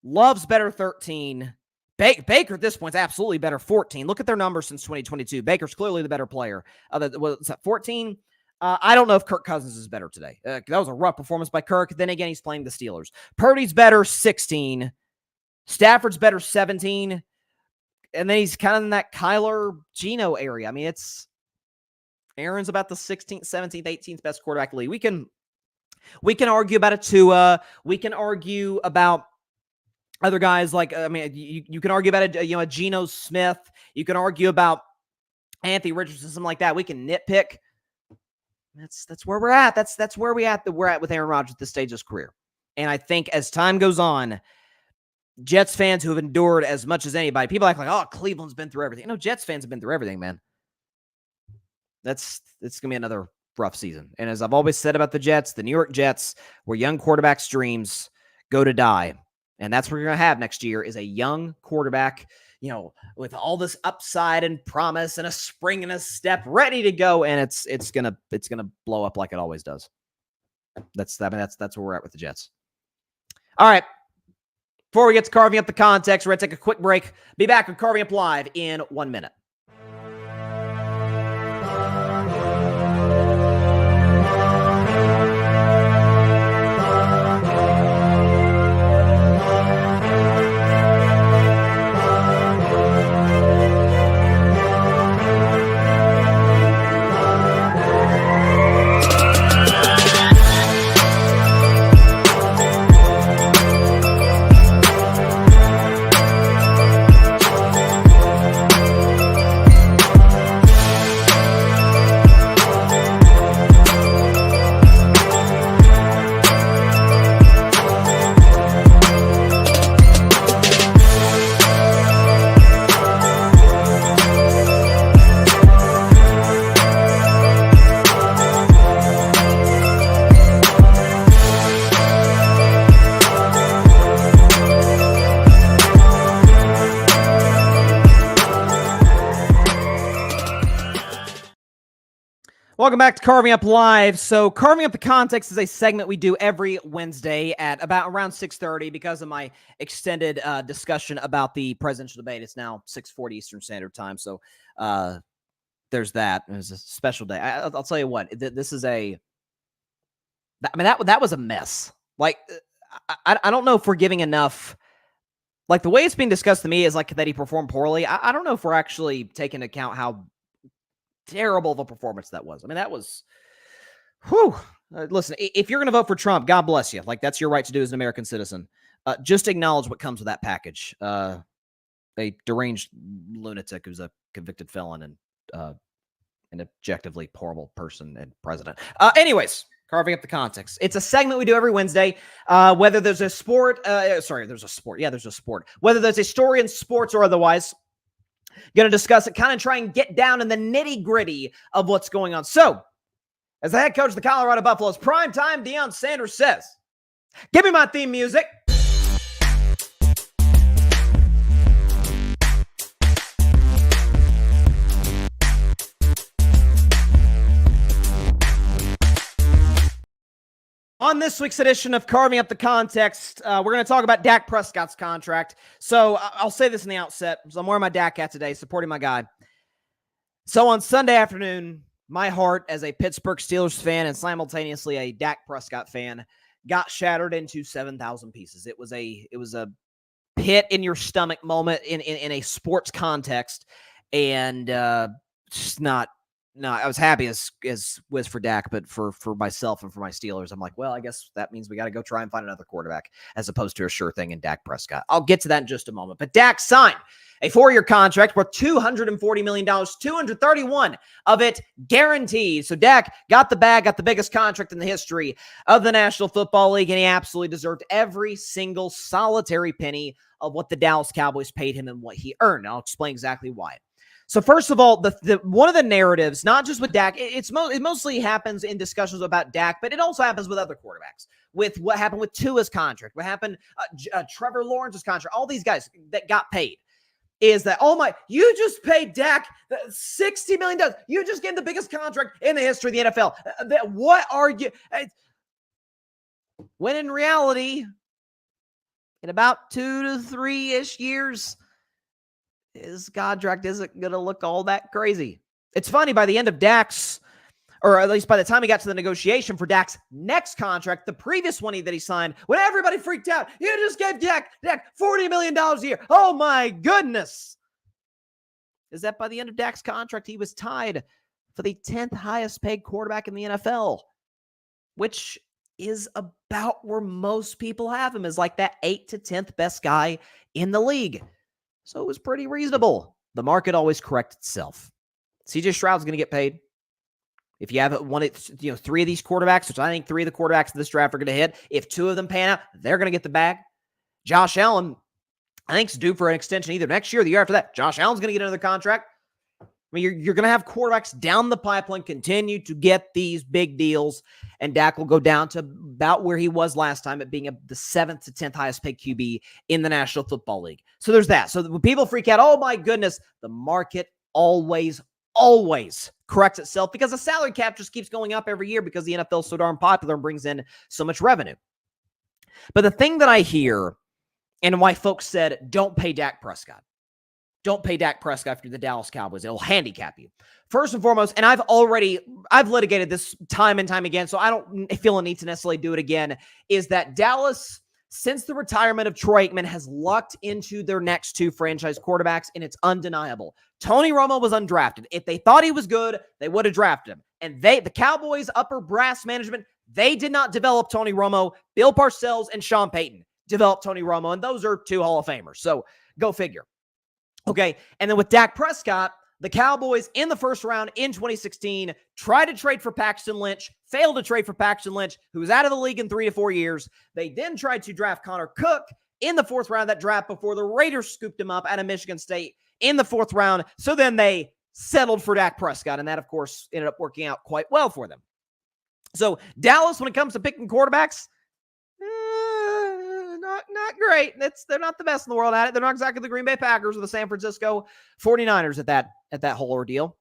Love's better, 13. Baker at this point is absolutely better, 14. Look at their numbers since 2022. Baker's clearly the better player. What's that, 14? I don't know if Kirk Cousins is better today. That was a rough performance by Kirk. Then again, he's playing the Steelers. Purdy's better, 16. Stafford's better, 17. And then he's kind of in that Kyler Geno area. I mean, Aaron's about the 16th, 17th, 18th best quarterback in the league. We can argue about it too. We can argue about other guys like, you can argue about a Geno Smith. You can argue about Anthony Richardson, something like that. We can nitpick. That's where we're at. That's where we're at with Aaron Rodgers at this stage of his career. And I think as time goes on, Jets fans who have endured as much as anybody, people act like, oh, Cleveland's been through everything. No, Jets fans have been through everything, man. It's going to be another rough season. And as I've always said about the Jets, the New York Jets, where young quarterbacks' dreams go to die. And that's what we're going to have next year is a young quarterback, with all this upside and promise and a spring and a step ready to go. And it's going to blow up like it always does. That's where we're at with the Jets. All right. Before we get to carving up the context, we're going to take a quick break. Be back with Carving Up Live in 1 minute. Welcome back to Carving Up Live. So Carving Up the Context is a segment we do every Wednesday at around 6:30 because of my extended discussion about the presidential debate. It's now 6:40 Eastern Standard Time. So there's that. It was a special day. I'll tell you what, this is that was a mess. Like, I don't know if we're giving enough. Like, the way it's being discussed to me is like that he performed poorly. I don't know if we're actually taking into account how terrible of a performance that was. I mean, that was, whew. Listen, if you're going to vote for Trump, God bless you. Like, that's your right to do as an American citizen. Just acknowledge what comes with that package. A deranged lunatic who's a convicted felon and an objectively horrible person and president. Anyways, Carving Up the Context. It's a segment we do every Wednesday. Whether there's a sport, there's a sport. Yeah, there's a sport. Whether there's a story in sports or otherwise, going to discuss it, kind of try and get down in the nitty-gritty of what's going on. So, as the head coach of the Colorado Buffaloes, primetime Deion Sanders says, give me my theme music. On this week's edition of Carving Up the Context, we're going to talk about Dak Prescott's contract. So I'll say this in the outset. So I'm wearing my Dak hat today, supporting my guy. So on Sunday afternoon, my heart as a Pittsburgh Steelers fan and simultaneously a Dak Prescott fan got shattered into 7,000 pieces. It was a pit in your stomach moment in a sports context, and just not. No, I was happy as was for Dak, but for myself and for my Steelers, I'm like, well, I guess that means we got to go try and find another quarterback as opposed to a sure thing in Dak Prescott. I'll get to that in just a moment. But Dak signed a 4-year contract worth $240 million, 231 of it guaranteed. So Dak got the bag, got the biggest contract in the history of the National Football League, and he absolutely deserved every single solitary penny of what the Dallas Cowboys paid him and what he earned. I'll explain exactly why. So first of all, the one of the narratives, not just with Dak, it mostly happens in discussions about Dak, but it also happens with other quarterbacks. With what happened with Tua's contract, what happened Trevor Lawrence's contract, all these guys that got paid, is that, oh my, you just paid Dak $60 million. You just gave the biggest contract in the history of the NFL. What are you? When in reality, in about 2 to 3-ish years, his contract isn't going to look all that crazy. It's funny, by the end of Dak's, or at least by the time he got to the negotiation for Dak's next contract, the previous one that he signed, when everybody freaked out, you just gave Dak $40 million a year. Oh my goodness. Is that by the end of Dak's contract, he was tied for the 10th highest paid quarterback in the NFL, which is about where most people have him, is like that 8th to 10th best guy in the league. So it was pretty reasonable. The market always corrects itself. CJ Stroud's going to get paid. If you have 3 of these quarterbacks, which I think 3 of the quarterbacks in this draft are going to hit, if 2 of them pan out, they're going to get the bag. Josh Allen, I think, is due for an extension either next year or the year after that. Josh Allen's going to get another contract. I mean, you're going to have quarterbacks down the pipeline continue to get these big deals, and Dak will go down to about where he was last time at being the 7th to 10th highest paid QB in the National Football League. So there's that. So when people freak out, oh my goodness, the market always corrects itself because the salary cap just keeps going up every year because the NFL is so darn popular and brings in so much revenue. But the thing that I hear, and why folks said, don't pay Dak Prescott. Don't pay Dak Prescott after the Dallas Cowboys. It'll handicap you. First and foremost, and I've litigated this time and time again, so I don't feel a need to necessarily do it again, is that Dallas, since the retirement of Troy Aikman, has lucked into their next 2 franchise quarterbacks, and it's undeniable. Tony Romo was undrafted. If they thought he was good, they would have drafted him. And the Cowboys' upper brass management, they did not develop Tony Romo. Bill Parcells and Sean Payton developed Tony Romo, and those are 2 Hall of Famers. So go figure. Okay, and then with Dak Prescott, the Cowboys in the first round in 2016 tried to trade for Paxton Lynch, failed to trade for Paxton Lynch, who was out of the league in 3 to 4 years. They then tried to draft Connor Cook in the 4th round of that draft before the Raiders scooped him up out of Michigan State in the 4th round. So then they settled for Dak Prescott, and that, of course, ended up working out quite well for them. So Dallas, when it comes to picking quarterbacks, not great. They're not the best in the world at it. They're not exactly the Green Bay Packers or the San Francisco 49ers at that whole ordeal.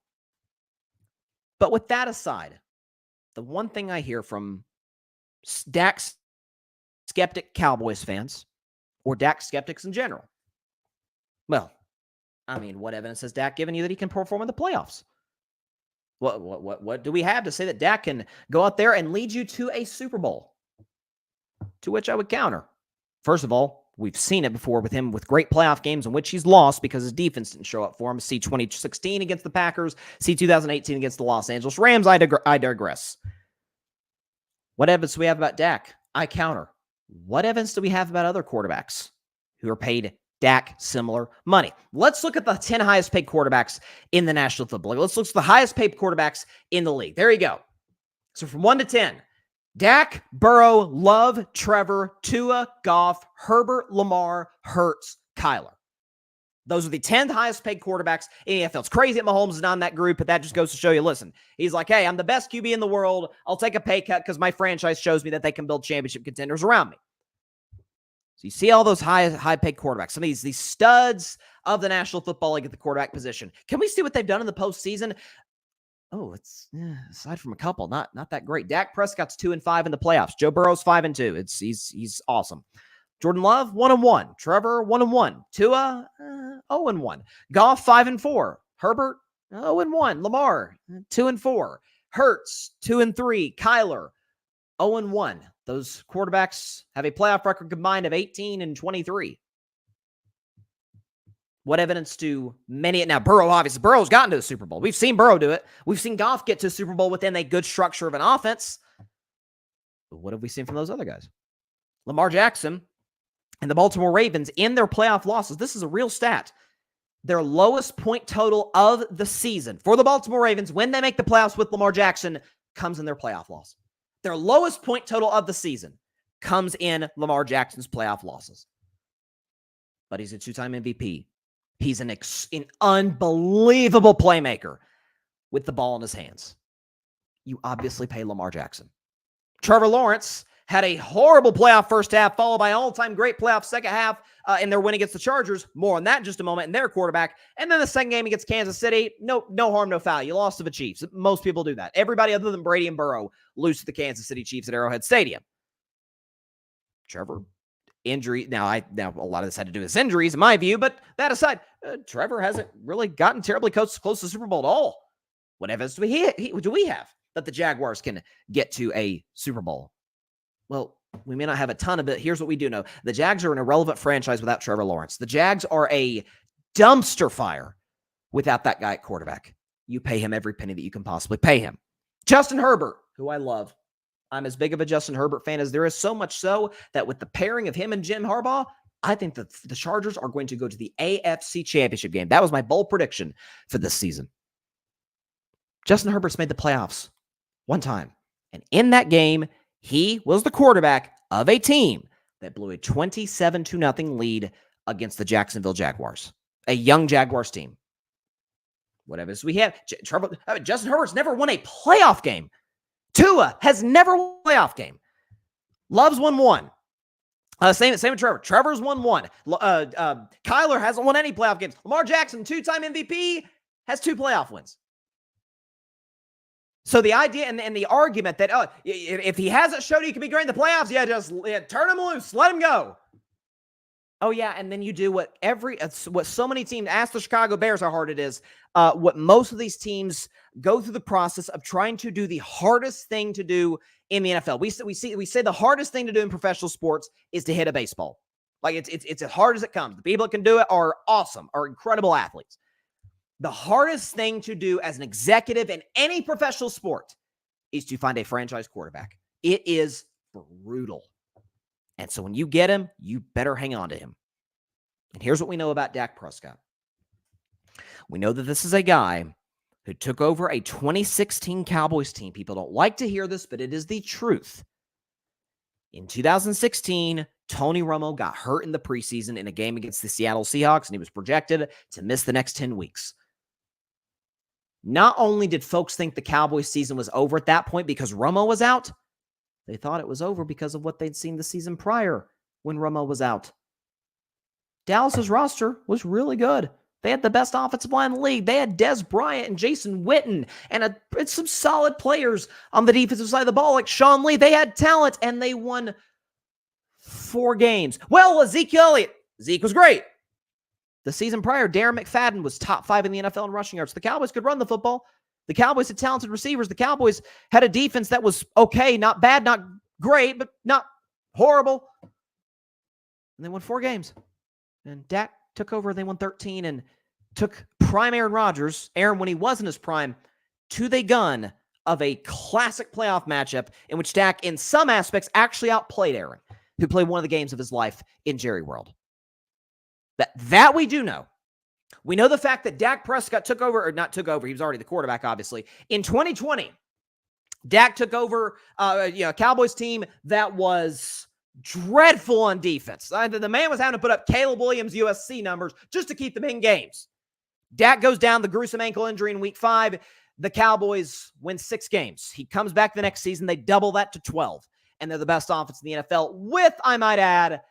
But with that aside, the one thing I hear from Dak skeptic Cowboys fans or Dak skeptics in general, well, I mean, what evidence has Dak given you that he can perform in the playoffs? What do we have to say that Dak can go out there and lead you to a Super Bowl? To which I would counter. First of all, we've seen it before with him with great playoff games in which he's lost because his defense didn't show up for him. See 2016 against the Packers. See 2018 against the Los Angeles Rams. I digress. What evidence do we have about Dak? I counter. What evidence do we have about other quarterbacks who are paid Dak similar money? Let's look at the 10 highest paid quarterbacks in the National Football League. Let's look at the highest paid quarterbacks in the league. There you go. So from 1 to 10, Dak, Burrow, Love, Trevor, Tua, Goff, Herbert, Lamar, Hurts, Kyler. Those are the 10 highest paid quarterbacks in the NFL. It's crazy that Mahomes is not in that group, but that just goes to show you, listen, he's like, hey, I'm the best QB in the world. I'll take a pay cut because my franchise shows me that they can build championship contenders around me. So you see all those high-paid quarterbacks, some of these studs of the National Football League at the quarterback position. Can we see what they've done in the postseason? Oh, it's aside from a couple, not that great. Dak Prescott's 2-5 in the playoffs. Joe Burrow's 5-2. He's awesome. Jordan Love 1-1. Trevor 1-1. Tua 0-1. Goff 5-4. Herbert 0-1. Lamar 2-4. Hurts 2-3. Kyler 0-1. Those quarterbacks have a playoff record combined of 18-23. What evidence do many... Now, Burrow's gotten to the Super Bowl. We've seen Burrow do it. We've seen Goff get to the Super Bowl within a good structure of an offense. But what have we seen from those other guys? Lamar Jackson and the Baltimore Ravens in their playoff losses. This is a real stat. Their lowest point total of the season for the Baltimore Ravens when they make the playoffs with Lamar Jackson comes in their playoff loss. Their lowest point total of the season comes in Lamar Jackson's playoff losses. But he's a two-time MVP. He's an unbelievable playmaker with the ball in his hands. You obviously pay Lamar Jackson. Trevor Lawrence had a horrible playoff first half, followed by all-time great playoff second half in their win against the Chargers. More on that in just a moment, and their quarterback. And then the second game against Kansas City, no harm, no foul. You lost to the Chiefs. Most people do that. Everybody other than Brady and Burrow lose to the Kansas City Chiefs at Arrowhead Stadium. Trevor, injury. Now a lot of this had to do with his injuries, in my view, but that aside, Trevor hasn't really gotten terribly close to the Super Bowl at all. What evidence do we have that the Jaguars can get to a Super Bowl? Well, we may not have a ton of it. Here's what we do know. The Jags are an irrelevant franchise without Trevor Lawrence. The Jags are a dumpster fire without that guy at quarterback. You pay him every penny that you can possibly pay him. Justin Herbert, who I love. I'm as big of a Justin Herbert fan as there is, so much so that with the pairing of him and Jim Harbaugh, I think that the Chargers are going to go to the AFC Championship game. That was my bold prediction for this season. Justin Herbert's made the playoffs one time. And in that game, he was the quarterback of a team that blew a 27-0 lead against the Jacksonville Jaguars, a young Jaguars team. Whatever. So we have Justin Herbert's never won a playoff game. Tua has never won a playoff game. Love's won one. Same with Trevor. Trevor's won one. Kyler hasn't won any playoff games. Lamar Jackson, two-time MVP, has 2 playoff wins. So the idea and the argument that if he hasn't showed he can be great in the playoffs, just turn him loose, let him go. Oh yeah, and then you do what so many teams, ask the Chicago Bears how hard it is. What most of these teams go through the process of trying to do the hardest thing to do in the NFL. We say the hardest thing to do in professional sports is to hit a baseball. Like it's as hard as it comes. The people that can do it are awesome, are incredible athletes. The hardest thing to do as an executive in any professional sport is to find a franchise quarterback. It is brutal. And so when you get him, you better hang on to him. And here's what we know about Dak Prescott. We know that this is a guy who took over a 2016 Cowboys team. People don't like to hear this, but it is the truth. In 2016, Tony Romo got hurt in the preseason in a game against the Seattle Seahawks, and he was projected to miss the next 10 weeks. Not only did folks think the Cowboys season was over at that point because Romo was out, they thought it was over because of what they'd seen the season prior when Romo was out. Dallas's roster was really good. They had the best offensive line in the league. They had Des Bryant and Jason Witten and some solid players on the defensive side of the ball like Sean Lee. They had talent, and they won 4 games. Well, Ezekiel Elliott. Zeke was great. The season prior, Darren McFadden was top 5 in the NFL in rushing yards. The Cowboys could run the football. The Cowboys had talented receivers. The Cowboys had a defense that was okay, not bad, not great, but not horrible. And they won 4 games. And Dak took over. They won 13 and took prime Aaron Rodgers, Aaron when he was in his prime, to the gun of a classic playoff matchup in which Dak, in some aspects, actually outplayed Aaron, who played one of the games of his life in Jerry World. That we do know. We know the fact that Dak Prescott took over, or not took over, he was already the quarterback, obviously. In 2020, Dak took over a Cowboys team that was dreadful on defense. The man was having to put up Caleb Williams USC numbers just to keep them in games. Dak goes down the gruesome ankle injury in week 5. The Cowboys win 6 games. He comes back the next season. They double that to 12. And they're the best offense in the NFL with, I might add,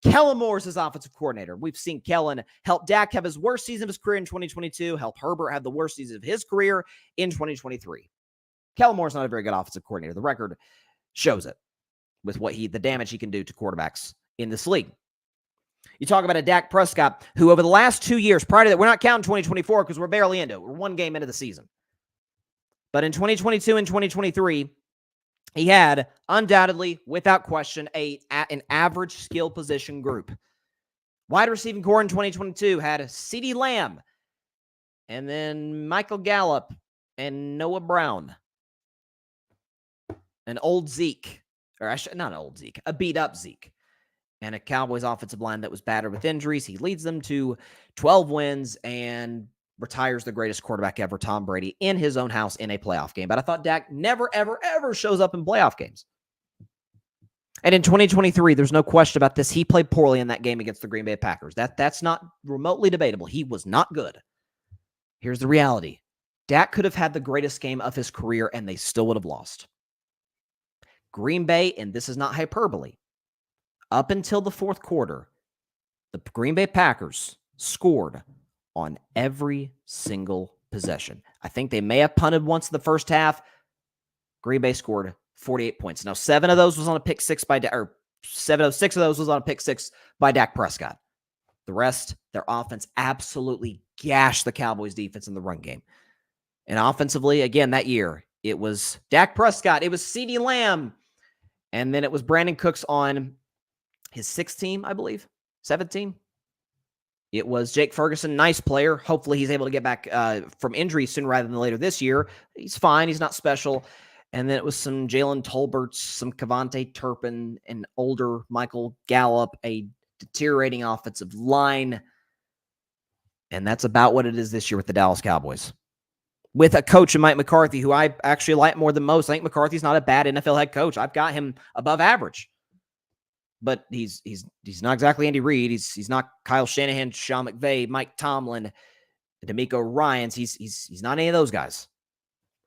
Kellen Moore is his offensive coordinator. We've seen Kellen help Dak have his worst season of his career in 2022, help Herbert have the worst season of his career in 2023. Kellen Moore's not a very good offensive coordinator. The record shows it with the damage he can do to quarterbacks in this league. You talk about a Dak Prescott who over the last 2 years, prior to that, we're not counting 2024 because we're barely into it. We're 1 game into the season. But in 2022 and 2023, he had, undoubtedly, without question, an average skill position group. Wide receiving core in 2022 had CeeDee Lamb, and then Michael Gallup, and Noah Brown. An old Zeke, not an old Zeke, a beat-up Zeke. And a Cowboys offensive line that was battered with injuries. He leads them to 12 wins and retires the greatest quarterback ever, Tom Brady, in his own house in a playoff game. But I thought Dak never, ever, ever shows up in playoff games. And in 2023, there's no question about this. He played poorly in that game against the Green Bay Packers. That's not remotely debatable. He was not good. Here's the reality. Dak could have had the greatest game of his career, and they still would have lost. Green Bay, and this is not hyperbole, up until the 4th quarter, the Green Bay Packers scored on every single possession. I think they may have punted once in the first half. Green Bay scored 48 points. Now, 6 of those was on a pick six by Dak Prescott. The rest, their offense absolutely gashed the Cowboys defense in the run game. And offensively, again, that year, it was Dak Prescott, it was CeeDee Lamb, and then it was Brandon Cooks on his 6th team, I believe, 7th team. It was Jake Ferguson, nice player. Hopefully he's able to get back from injury sooner rather than later this year. He's fine. He's not special. And then it was some Jalen Tolberts, some Cavante Turpin, an older Michael Gallup, a deteriorating offensive line. And that's about what it is this year with the Dallas Cowboys. With a coach in Mike McCarthy, who I actually like more than most. I think McCarthy's not a bad NFL head coach. I've got him above average. But he's not exactly Andy Reid. He's not Kyle Shanahan, Sean McVay, Mike Tomlin, D'Amico Ryans. He's not any of those guys.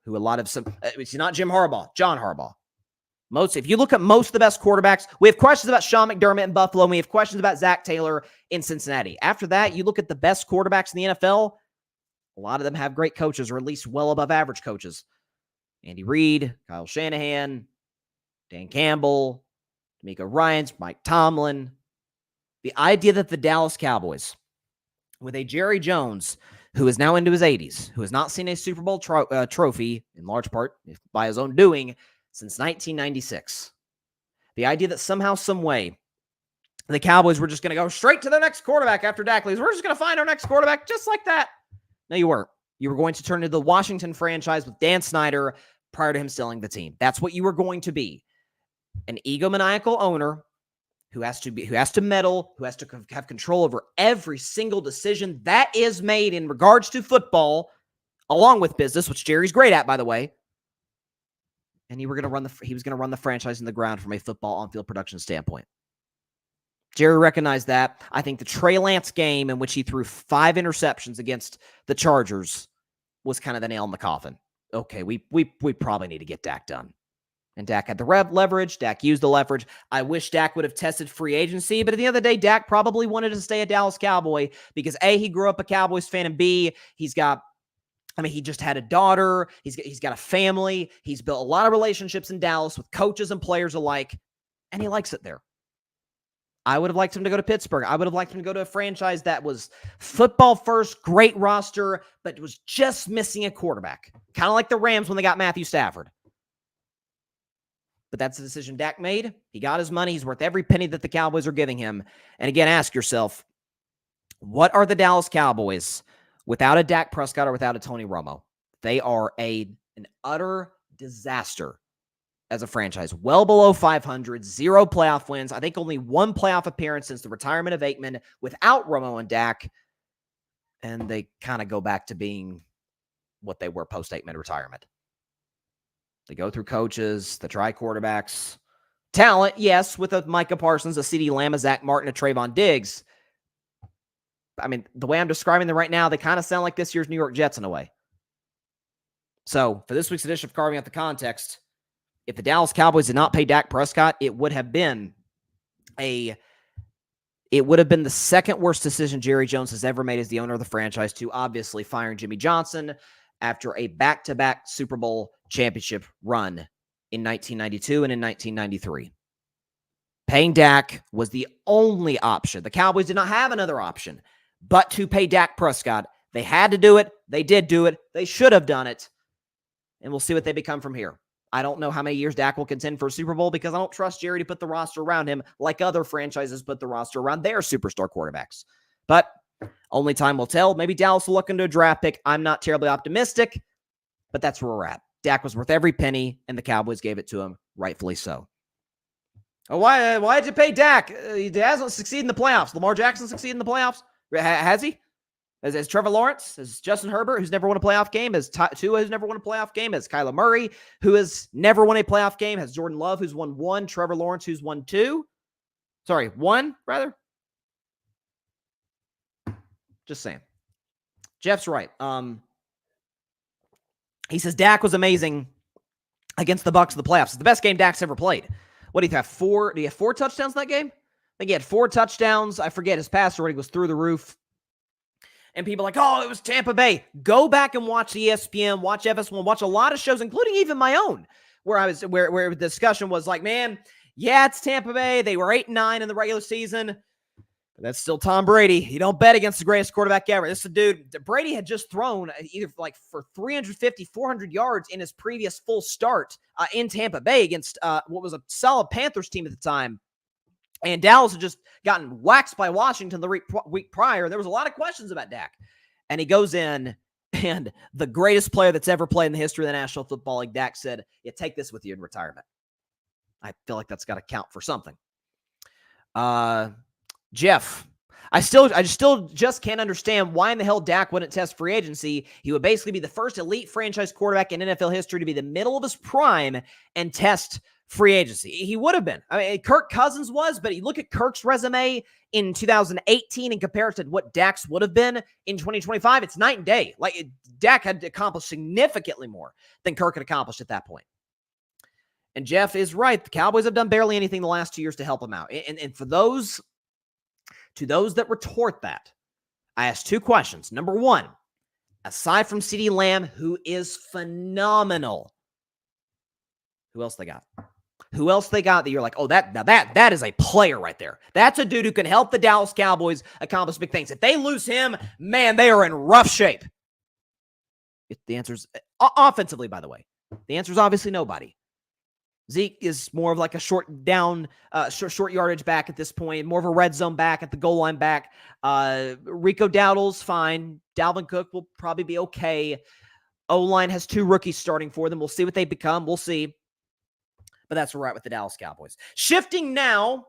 He's not Jim Harbaugh, John Harbaugh. If you look at most of the best quarterbacks, we have questions about Sean McDermott in Buffalo, and we have questions about Zach Taylor in Cincinnati. After that, you look at the best quarterbacks in the NFL. A lot of them have great coaches, or at least well above average coaches. Andy Reid, Kyle Shanahan, Dan Campbell, D'Amico Ryans, Mike Tomlin. The idea that the Dallas Cowboys, with a Jerry Jones who is now into his 80s, who has not seen a Super Bowl trophy, in large part by his own doing, since 1996. The idea that somehow, some way, the Cowboys were just going to go straight to their next quarterback after Dak leaves. We're just going to find our next quarterback just like that. No, you weren't. You were going to turn into the Washington franchise with Dan Snyder prior to him selling the team. That's what you were going to be. An egomaniacal owner who has to meddle, who has to have control over every single decision that is made in regards to football, along with business, which Jerry's great at, by the way. And he was going to run the franchise in the ground from a football on-field production standpoint. Jerry recognized that. I think the Trey Lance game in which he threw 5 interceptions against the Chargers was kind of the nail in the coffin. Okay, we probably need to get Dak done. And Dak had the leverage. Dak used the leverage. I wish Dak would have tested free agency, but at the end of the day, Dak probably wanted to stay a Dallas Cowboy because A, he grew up a Cowboys fan, and B, he just had a daughter. He's got a family. He's built a lot of relationships in Dallas with coaches and players alike, and he likes it there. I would have liked him to go to Pittsburgh. I would have liked him to go to a franchise that was football first, great roster, but was just missing a quarterback. Kind of like the Rams when they got Matthew Stafford. But that's the decision Dak made. He got his money. He's worth every penny that the Cowboys are giving him. And again, ask yourself, what are the Dallas Cowboys without a Dak Prescott or without a Tony Romo? They are an utter disaster as a franchise. Well below 500, 0 playoff wins. I think only 1 playoff appearance since the retirement of Aikman without Romo and Dak. And they kind of go back to being what they were post-Aikman retirement. They go through coaches, they try quarterbacks. Talent, yes, with a Micah Parsons, a CeeDee Lamb, a Zach Martin, a Trayvon Diggs. I mean, the way I'm describing them right now, they kind of sound like this year's New York Jets in a way. So, for this week's edition of Carving Out the Context, if the Dallas Cowboys did not pay Dak Prescott, it would have been the second worst decision Jerry Jones has ever made as the owner of the franchise, to obviously firing Jimmy Johnson after a back-to-back Super Bowl championship run in 1992 and in 1993. Paying Dak was the only option. The Cowboys did not have another option but to pay Dak Prescott. They had to do it. They did do it. They should have done it. And we'll see what they become from here. I don't know how many years Dak will contend for a Super Bowl because I don't trust Jerry to put the roster around him like other franchises put the roster around their superstar quarterbacks. But only time will tell. Maybe Dallas will look into a draft pick. I'm not terribly optimistic, but that's where we're at. Dak was worth every penny, and the Cowboys gave it to him, rightfully so. Oh, why did you pay Dak? He hasn't succeeded in the playoffs. Lamar Jackson succeeded in the playoffs? Has he? As Trevor Lawrence, as Justin Herbert, who's never won a playoff game, as Tua, who's never won a playoff game, as Kyler Murray, who has never won a playoff game, has Jordan Love, who's won 1, Trevor Lawrence, who's won 2. Sorry, 1, rather. Just saying. Jeff's right. He says Dak was amazing against the Bucs in the playoffs. It's the best game Dak's ever played. What do you have? 4? Do you have 4 touchdowns in that game? I think he had 4 touchdowns. I forget, his passer rating was through the roof. And people are like, oh, it was Tampa Bay. Go back and watch ESPN, watch FS1, watch a lot of shows, including even my own, where the discussion was like, man, yeah, it's Tampa Bay. They were 8-9 in the regular season. But that's still Tom Brady. You don't bet against the greatest quarterback ever. This is a dude, Brady had just thrown either like for 350, 400 yards in his previous full start in Tampa Bay against what was a solid Panthers team at the time. And Dallas had just gotten waxed by Washington the week prior. There was a lot of questions about Dak. And he goes in, and the greatest player that's ever played in the history of the National Football League, Dak said, yeah, take this with you in retirement. I feel like that's got to count for something. Jeff, I still just can't understand why in the hell Dak wouldn't test free agency. He would basically be the first elite franchise quarterback in NFL history to be the middle of his prime and test free agency. He would have been. I mean, Kirk Cousins was, but you look at Kirk's resume in 2018 and compare it to what Dak's would have been in 2025, it's night and day. Like, Dak had accomplished significantly more than Kirk had accomplished at that point. And Jeff is right. The Cowboys have done barely anything the last 2 years to help him out. And for those that retort that, I asked 2 questions. Number 1, aside from CeeDee Lamb, who is phenomenal, who else they got? Who else they got that you're like, oh, that is a player right there. That's a dude who can help the Dallas Cowboys accomplish big things. If they lose him, man, they are in rough shape. The answer's offensively, by the way. The answer is obviously nobody. Zeke is more of like a short yardage back at this point, more of a red zone back, at the goal line back. Rico Dowdle's fine. Dalvin Cook will probably be okay. O-line has 2 rookies starting for them. We'll see what they become. We'll see. But that's where we're at with the Dallas Cowboys. Shifting now,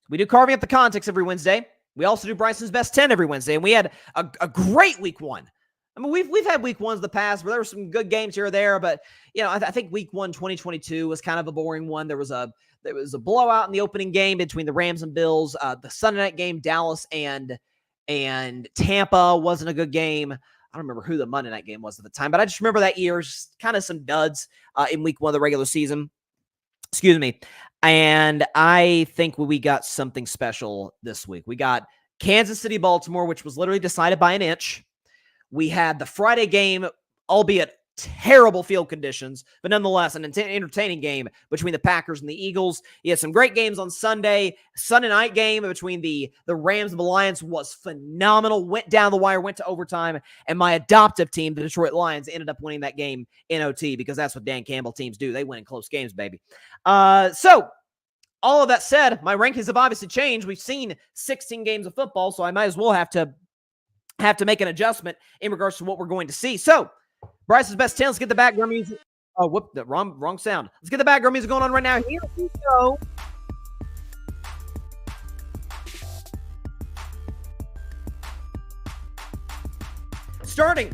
we do Carving Up the Context every Wednesday. We also do Bryson's Best 10 every Wednesday, and we had a great week 1. I mean, we've had week 1s in the past where there were some good games here or there, but I think week 1, 2022 was kind of a boring one. There was a blowout in the opening game between the Rams and Bills. The Sunday night game, Dallas and Tampa, wasn't a good game. I don't remember who the Monday night game was at the time, but I just remember that year, just kind of some duds in week 1 of the regular season. Excuse me. And I think we got something special this week. We got Kansas City, Baltimore, which was literally decided by an inch. We had the Friday game, albeit terrible field conditions, but nonetheless an entertaining game between the Packers and the Eagles. You had some great games on Sunday. Sunday night game between the Rams and the Lions was phenomenal. Went down the wire, went to overtime, and my adoptive team, the Detroit Lions, ended up winning that game in OT because that's what Dan Campbell teams do. They win in close games, baby. So all of that said, my rankings have obviously changed. We've seen 16 games of football, so I might as well have to make an adjustment in regards to what we're going to see. So Bryce's best 10. Let's get the background music. Oh, whoop, the wrong sound. Let's get the background music going on right now. Here we go. Starting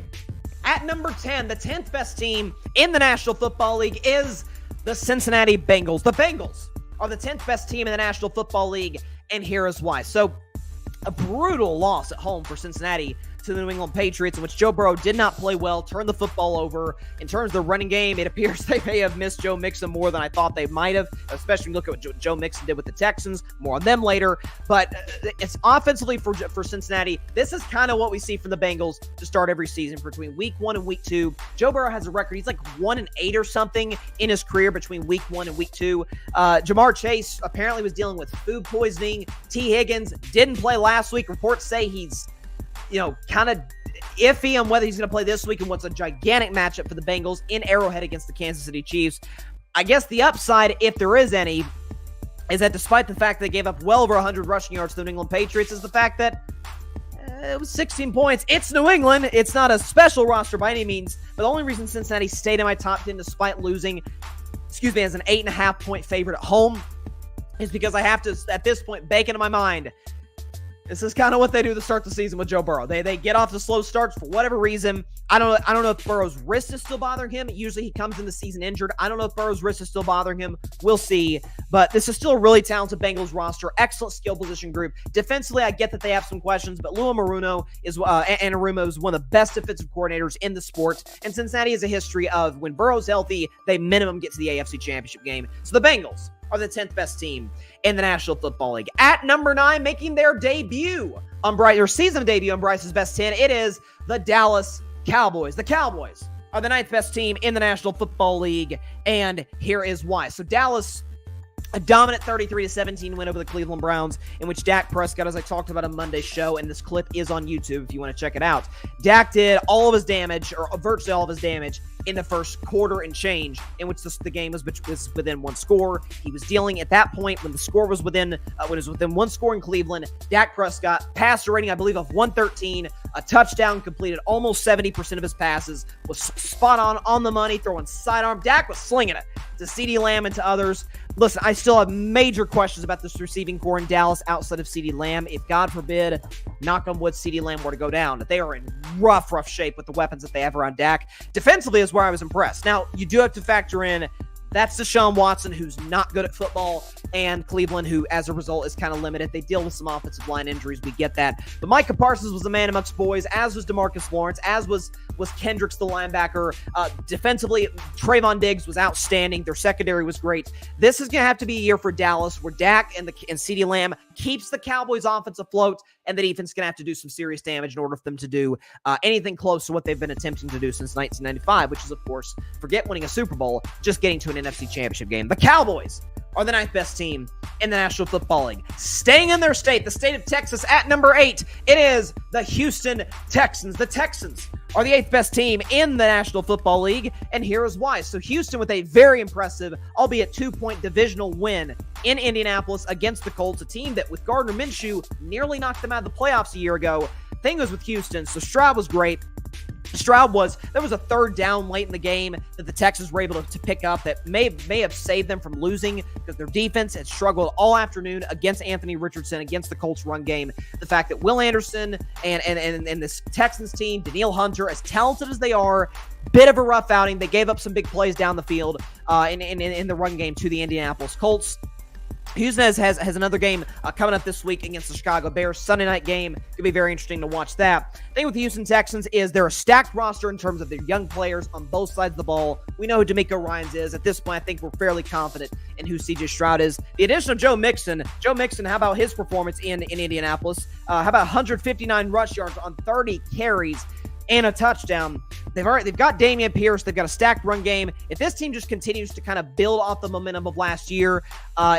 at number 10, the 10th best team in the National Football League is the Cincinnati Bengals. The Bengals are the 10th best team in the National Football League, and here is why. So, a brutal loss at home for Cincinnati to the New England Patriots, in which Joe Burrow did not play well, turned the football over. In terms of the running game, it appears they may have missed Joe Mixon more than I thought they might have, especially when you look at what Joe Mixon did with the Texans. More on them later. But it's offensively for Cincinnati. This is kind of what we see from the Bengals to start every season between week 1 and week 2. Joe Burrow has a record. He's like 1-8 or something in his career between week 1 and week 2. Jamar Chase apparently was dealing with food poisoning. T. Higgins didn't play last week. Reports say he's kind of iffy on whether he's going to play this week in what's a gigantic matchup for the Bengals in Arrowhead against the Kansas City Chiefs. I guess the upside, if there is any, is that despite the fact they gave up well over 100 rushing yards to the New England Patriots, is the fact that it was 16 points. It's New England. It's not a special roster by any means, but the only reason Cincinnati stayed in my top 10 despite losing, as an 8.5 point favorite at home is because I have to, at this point, bake into my mind, this is kind of what they do to start the season with Joe Burrow. They get off the slow starts for whatever reason. I don't know if Burrow's wrist is still bothering him. Usually he comes in the season injured. I don't know if Burrow's wrist is still bothering him. We'll see. But this is still a really talented Bengals roster. Excellent skill position group. Defensively, I get that they have some questions, but Lou Anarumo is one of the best defensive coordinators in the sport. And Cincinnati has a history of when Burrow's healthy, they minimum get to the AFC Championship game. So the Bengals are the 10th best team in the National Football League. At number 9, making their season debut on Bryce's best 10, it is the Dallas Cowboys. The Cowboys are the 9th best team in the National Football League, and here is why. So Dallas, a dominant 33-17 win over the Cleveland Browns, in which Dak Prescott, as I talked about on Monday's show, and this clip is on YouTube if you want to check it out. Dak did all of his damage, or virtually all of his damage, in the first quarter and change, in which the game was within one score. He was dealing at that point when the score was within one score in Cleveland. Dak Prescott, passer rating, I believe, of 113, a touchdown, completed almost 70% of his passes, was spot on the money, throwing sidearm. Dak was slinging it to CeeDee Lamb and to others. Listen, I still have major questions about this receiving core in Dallas outside of CeeDee Lamb. If, God forbid, knock on wood, CeeDee Lamb were to go down, they are in rough shape with the weapons that they have around Dak. Defensively is where I was impressed. Now, you do have to factor in that's Deshaun Watson, who's not good at football, and Cleveland, who, as a result, is kind of limited. They deal with some offensive line injuries. We get that. But Micah Parsons was a man amongst boys, as was DeMarcus Lawrence, as was Kendricks, the linebacker. Defensively, Trayvon Diggs was outstanding. Their secondary was great. This is going to have to be a year for Dallas where Dak and CeeDee Lamb keeps the Cowboys' offense afloat, and the defense is going to have to do some serious damage in order for them to do anything close to what they've been attempting to do since 1995, which is, of course, forget winning a Super Bowl, just getting to an NFC Championship game. The Cowboys are the 9th best team in the National Football League. Staying in their state, the state of Texas, at number 8, it is the Houston Texans. The Texans are the 8th best team in the National Football League, and here is why. So Houston with a very impressive, albeit 2-point divisional win in Indianapolis against the Colts, a team that with Gardner Minshew nearly knocked them out of the playoffs a year ago. Thing was with Houston, so Stroud was great. There was a third down late in the game that the Texans were able to pick up that may have saved them from losing because their defense had struggled all afternoon against Anthony Richardson, against the Colts run game. The fact that Will Anderson and this Texans team, Danielle Hunter, as talented as they are, bit of a rough outing. They gave up some big plays down the field in the run game to the Indianapolis Colts. Houston has another game coming up this week against the Chicago Bears. Sunday night game. Could be very interesting to watch that. The thing with the Houston Texans is they're a stacked roster in terms of their young players on both sides of the ball. We know who D'Amico Ryans is. At this point, I think we're fairly confident in who C.J. Stroud is. The addition of Joe Mixon. Joe Mixon, how about his performance in Indianapolis? How about 159 rush yards on 30 carries and a touchdown? They've got Damian Pierce. They've got a stacked run game. If this team just continues to kind of build off the momentum of last year,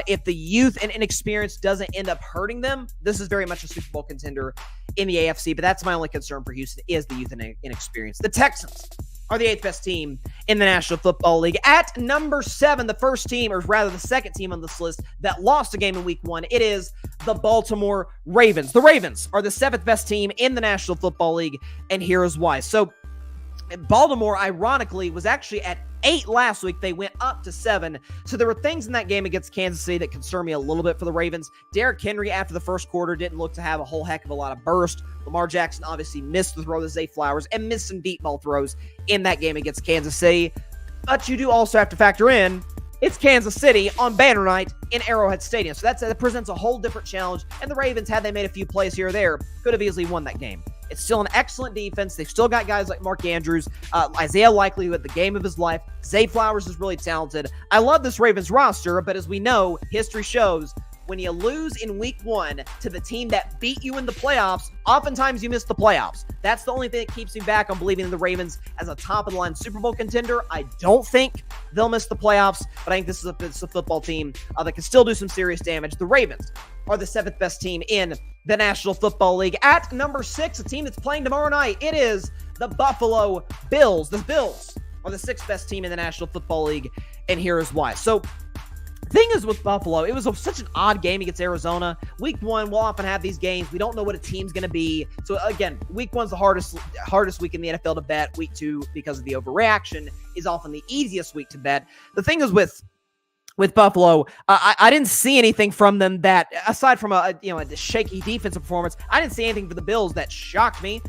if the youth and inexperience doesn't end up hurting them, this is very much a Super Bowl contender in the AFC. But that's my only concern for Houston is the youth and inexperience. The Texans are the 8th best team in the National Football League. At number 7, the first team, or rather the second team on this list that lost a game in week 1, it is the Baltimore Ravens. The Ravens are the 7th best team in the National Football League, and here is why. So Baltimore, ironically, was actually at 8 last week. They went up to 7. So there were things in that game against Kansas City that concern me a little bit for the Ravens. Derrick Henry, after the first quarter, didn't look to have a whole heck of a lot of burst. Lamar Jackson obviously missed the throw to Zay Flowers and missed some deep ball throws in that game against Kansas City. But you do also have to factor in it's Kansas City on banner night in Arrowhead Stadium. So that presents a whole different challenge. And the Ravens, had they made a few plays here or there, could have easily won that game. It's still an excellent defense. They've still got guys like Mark Andrews, Isaiah Likely, who had the game of his life. Zay Flowers is really talented. I love this Ravens roster, but as we know, history shows when you lose in week 1 to the team that beat you in the playoffs, oftentimes you miss the playoffs. That's the only thing that keeps me back on believing in the Ravens as a top-of-the-line Super Bowl contender. I don't think they'll miss the playoffs, but I think this is a football team that can still do some serious damage. The Ravens are the 7th best team in the National Football League. At number 6, a team that's playing tomorrow night, it is the Buffalo Bills. The Bills are the 6th best team in the National Football League, and here is why. So, thing is with Buffalo, it was such an odd game against Arizona. Week 1, we'll often have these games. We don't know what a team's going to be. So again, week 1's the hardest week in the NFL to bet. Week 2, because of the overreaction, is often the easiest week to bet. The thing is with Buffalo, I didn't see anything from them that, aside from a shaky defensive performance, I didn't see anything for the Bills that shocked me.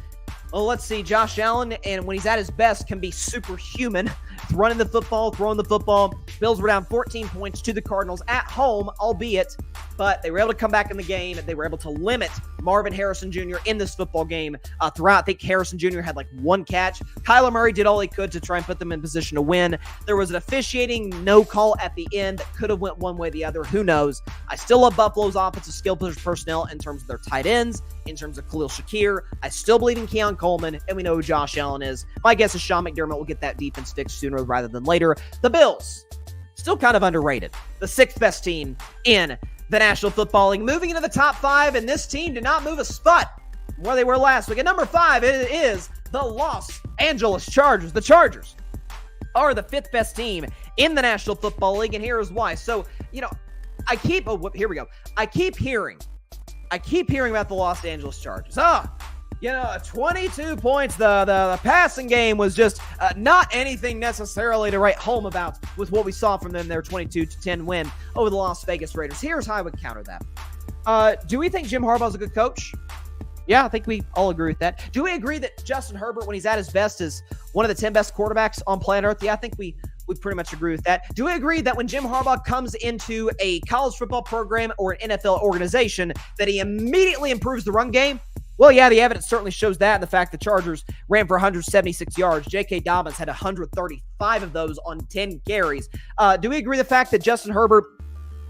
Well, let's see. Josh Allen, and when he's at his best, can be superhuman, running the football, throwing the football. Bills were down 14 points to the Cardinals at home, albeit, but they were able to come back in the game. They were able to limit Marvin Harrison Jr. in this football game throughout. I think Harrison Jr. had like 1 catch. Kyler Murray did all he could to try and put them in position to win. There was an officiating no call at the end that could have went one way or the other. Who knows? I still love Buffalo's offensive skill personnel in terms of their tight ends, in terms of Khalil Shakir. I still believe in Keon Coleman, and we know who Josh Allen is. My guess is Sean McDermott will get that defense fixed sooner rather than later. The Bills, still kind of underrated. The 6th best team in the National Football League. Moving into the top 5, and this team did not move a spot from where they were last week. At number 5, it is the Los Angeles Chargers. The Chargers are the 5th best team in the National Football League, and here is why. So, I keep hearing about the Los Angeles Chargers. 22 points. The passing game was just not anything necessarily to write home about with what we saw from them, their 22-10 win over the Las Vegas Raiders. Here's how I would counter that. Do we think Jim Harbaugh is a good coach? Yeah, I think we all agree with that. Do we agree that Justin Herbert, when he's at his best, is one of the 10 best quarterbacks on planet Earth? Yeah, I think we pretty much agree with that. Do we agree that when Jim Harbaugh comes into a college football program or an NFL organization, that he immediately improves the run game? Well, yeah, the evidence certainly shows that, and the fact the Chargers ran for 176 yards. J.K. Dobbins had 135 of those on 10 carries. Do we agree the fact that Justin Herbert,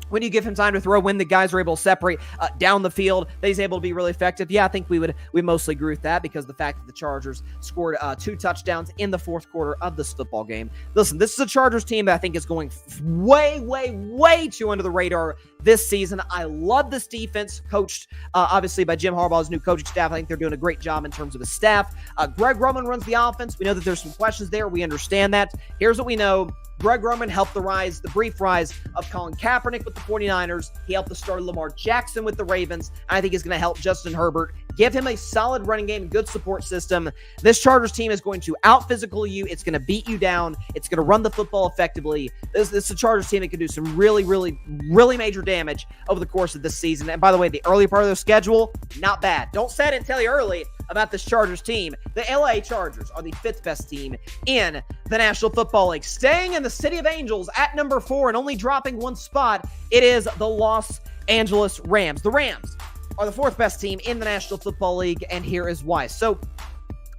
when you give him time to throw, when the guys are able to separate down the field, that he's able to be really effective? Yeah, I think we mostly agree with that, because the fact that the Chargers scored 2 touchdowns in the fourth quarter of this football game. Listen, this is a Chargers team that I think is going way, way, way too under the radar this season. I love this defense, coached obviously by Jim Harbaugh's new coaching staff. I think they're doing a great job in terms of his staff. Greg Roman runs the offense. We know that there's some questions there. We understand that. Here's what we know. Greg Roman helped the brief rise of Colin Kaepernick with the 49ers. He helped the start of Lamar Jackson with the Ravens. And I think he's going to help Justin Herbert. Give him a solid running game, good support system. This Chargers team is going to out-physical you. It's going to beat you down. It's going to run the football effectively. This is a Chargers team that can do some really, really, really major damage over the course of this season. And by the way, the early part of their schedule, not bad. Don't say I didn't tell you early about this Chargers team. The LA Chargers are the 5th best team in the National Football League. Staying in the City of Angels at number 4 and only dropping 1 spot, it is the Los Angeles Rams. The Rams are the 4th best team in the National Football League, and here is why. So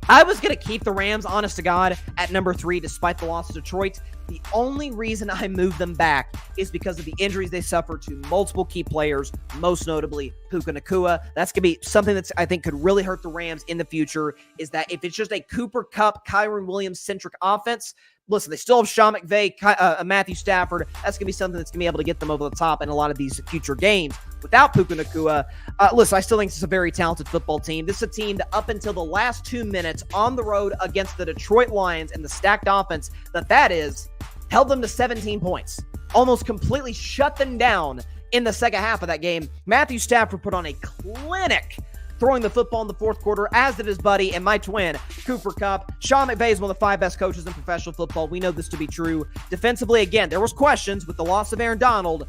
I was going to keep the Rams, honest to God, at number 3 despite the loss to Detroit. The only reason I moved them back is because of the injuries they suffered to multiple key players, most notably Puka Nacua. That's going to be something that I think could really hurt the Rams in the future, is that if it's just a Cooper Kupp, Kyren Williams-centric offense, listen, they still have Sean McVay, Matthew Stafford. That's going to be something that's going to be able to get them over the top in a lot of these future games. Without Puka Nacua, listen, I still think this is a very talented football team. This is a team that up until the last 2 minutes on the road against the Detroit Lions and the stacked offense that is, held them to 17 points. Almost completely shut them down in the second half of that game. Matthew Stafford put on a clinic throwing the football in the fourth quarter, as did his buddy and my twin, Cooper Kupp. Sean McVay is one of the 5 best coaches in professional football. We know this to be true. Defensively, again, there was questions with the loss of Aaron Donald.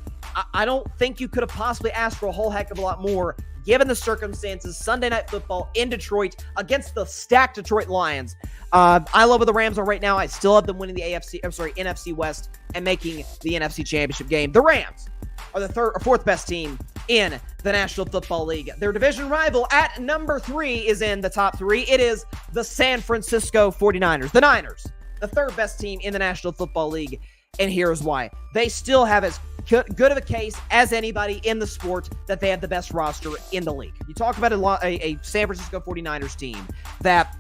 I don't think you could have possibly asked for a whole heck of a lot more, given the circumstances. Sunday Night Football in Detroit against the stacked Detroit Lions. I love where the Rams are right now. I still have them winning the NFC West and making the NFC Championship game. The Rams are the 4th best team in the National Football League. Their division rival at number 3 is in the top 3. It is the San Francisco 49ers. The Niners, the 3rd best team in the National Football League, and here's why. They still have as good of a case as anybody in the sport that they have the best roster in the league. You talk about a San Francisco 49ers team that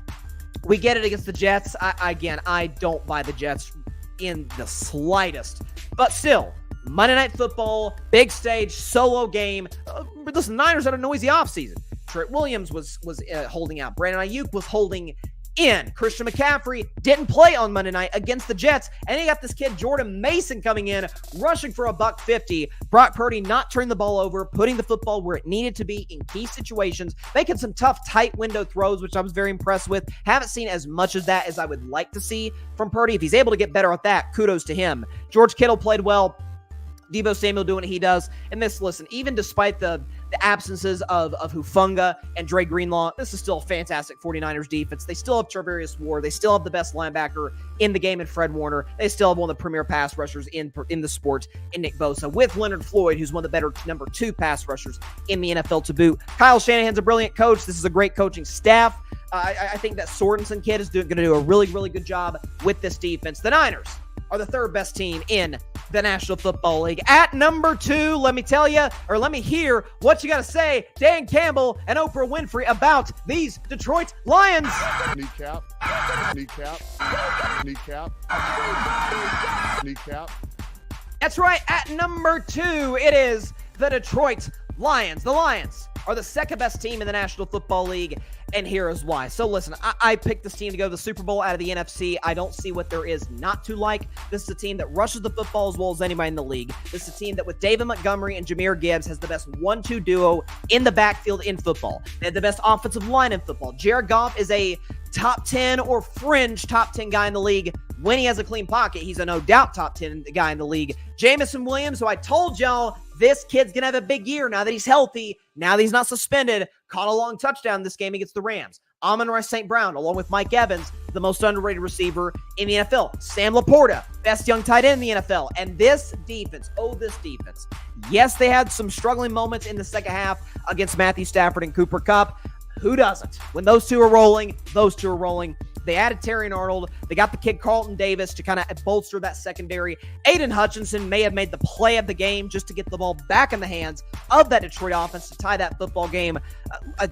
we get it against the Jets. I don't buy the Jets in the slightest, but still, Monday Night Football, big stage, solo game. Listen, Niners had a noisy offseason. Trent Williams was holding out. Brandon Ayuk was holding in. Christian McCaffrey didn't play on Monday night against the Jets, and he got this kid Jordan Mason coming in, rushing for $150. Brock Purdy not turning the ball over, putting the football where it needed to be in key situations, making some tough, tight window throws, which I was very impressed with. Haven't seen as much of that as I would like to see from Purdy. If he's able to get better at that, kudos to him. George Kittle played well. Deebo Samuel doing what he does. And this, listen, even despite the absences of Hufanga and Dre Greenlaw, this is still a fantastic 49ers defense. They still have Treverius Ward. They still have the best linebacker in the game in Fred Warner. They still have one of the premier pass rushers in the sport in Nick Bosa, with Leonard Floyd, who's one of the better number 2 pass rushers in the NFL to boot. Kyle Shanahan's a brilliant coach. This is a great coaching staff. I think that Sorensen kid is going to do a really, really good job with this defense. The Niners are the 3rd best team in the National Football League. At number 2, let me hear what you got to say, Dan Campbell and Oprah Winfrey, about these Detroit Lions. Kneecap. That's right. At number 2, it is the Detroit Lions. The Lions are the 2nd best team in the National Football League, and here is why. So listen, I picked this team to go to the Super Bowl out of the NFC. I don't see what there is not to like. This is a team that rushes the football as well as anybody in the league. This is a team that, with David Montgomery and Jahmyr Gibbs, has the best 1-2 duo in the backfield in football. They have the best offensive line in football. Jared Goff is a top 10 or fringe top 10 guy in the league. When he has a clean pocket, he's a no doubt top 10 guy in the league. Jamison Williams, who I told y'all, this kid's going to have a big year now that he's healthy, now that he's not suspended, caught a long touchdown this game against the Rams. Amon-Ra St. Brown, along with Mike Evans, the most underrated receiver in the NFL. Sam Laporta, best young tight end in the NFL. And this defense, yes, they had some struggling moments in the second half against Matthew Stafford and Cooper Kupp. Who doesn't? When those two are rolling, They added Terry Arnold. They got the kid Carlton Davis to kind of bolster that secondary. Aiden Hutchinson may have made the play of the game just to get the ball back in the hands of that Detroit offense to tie that football game.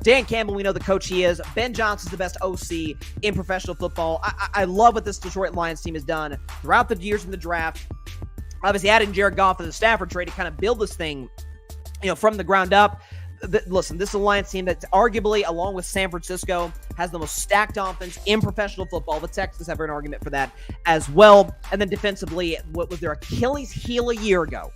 Dan Campbell, we know the coach he is. Ben Johnson's the best OC in professional football. I love what this Detroit Lions team has done throughout the years in the draft. Obviously, adding Jared Goff to the Stafford trade to kind of build this thing, from the ground up. Listen, this Lions team that's arguably, along with San Francisco, has the most stacked offense in professional football. The Texans have an argument for that as well. And then defensively, what was their Achilles heel a year ago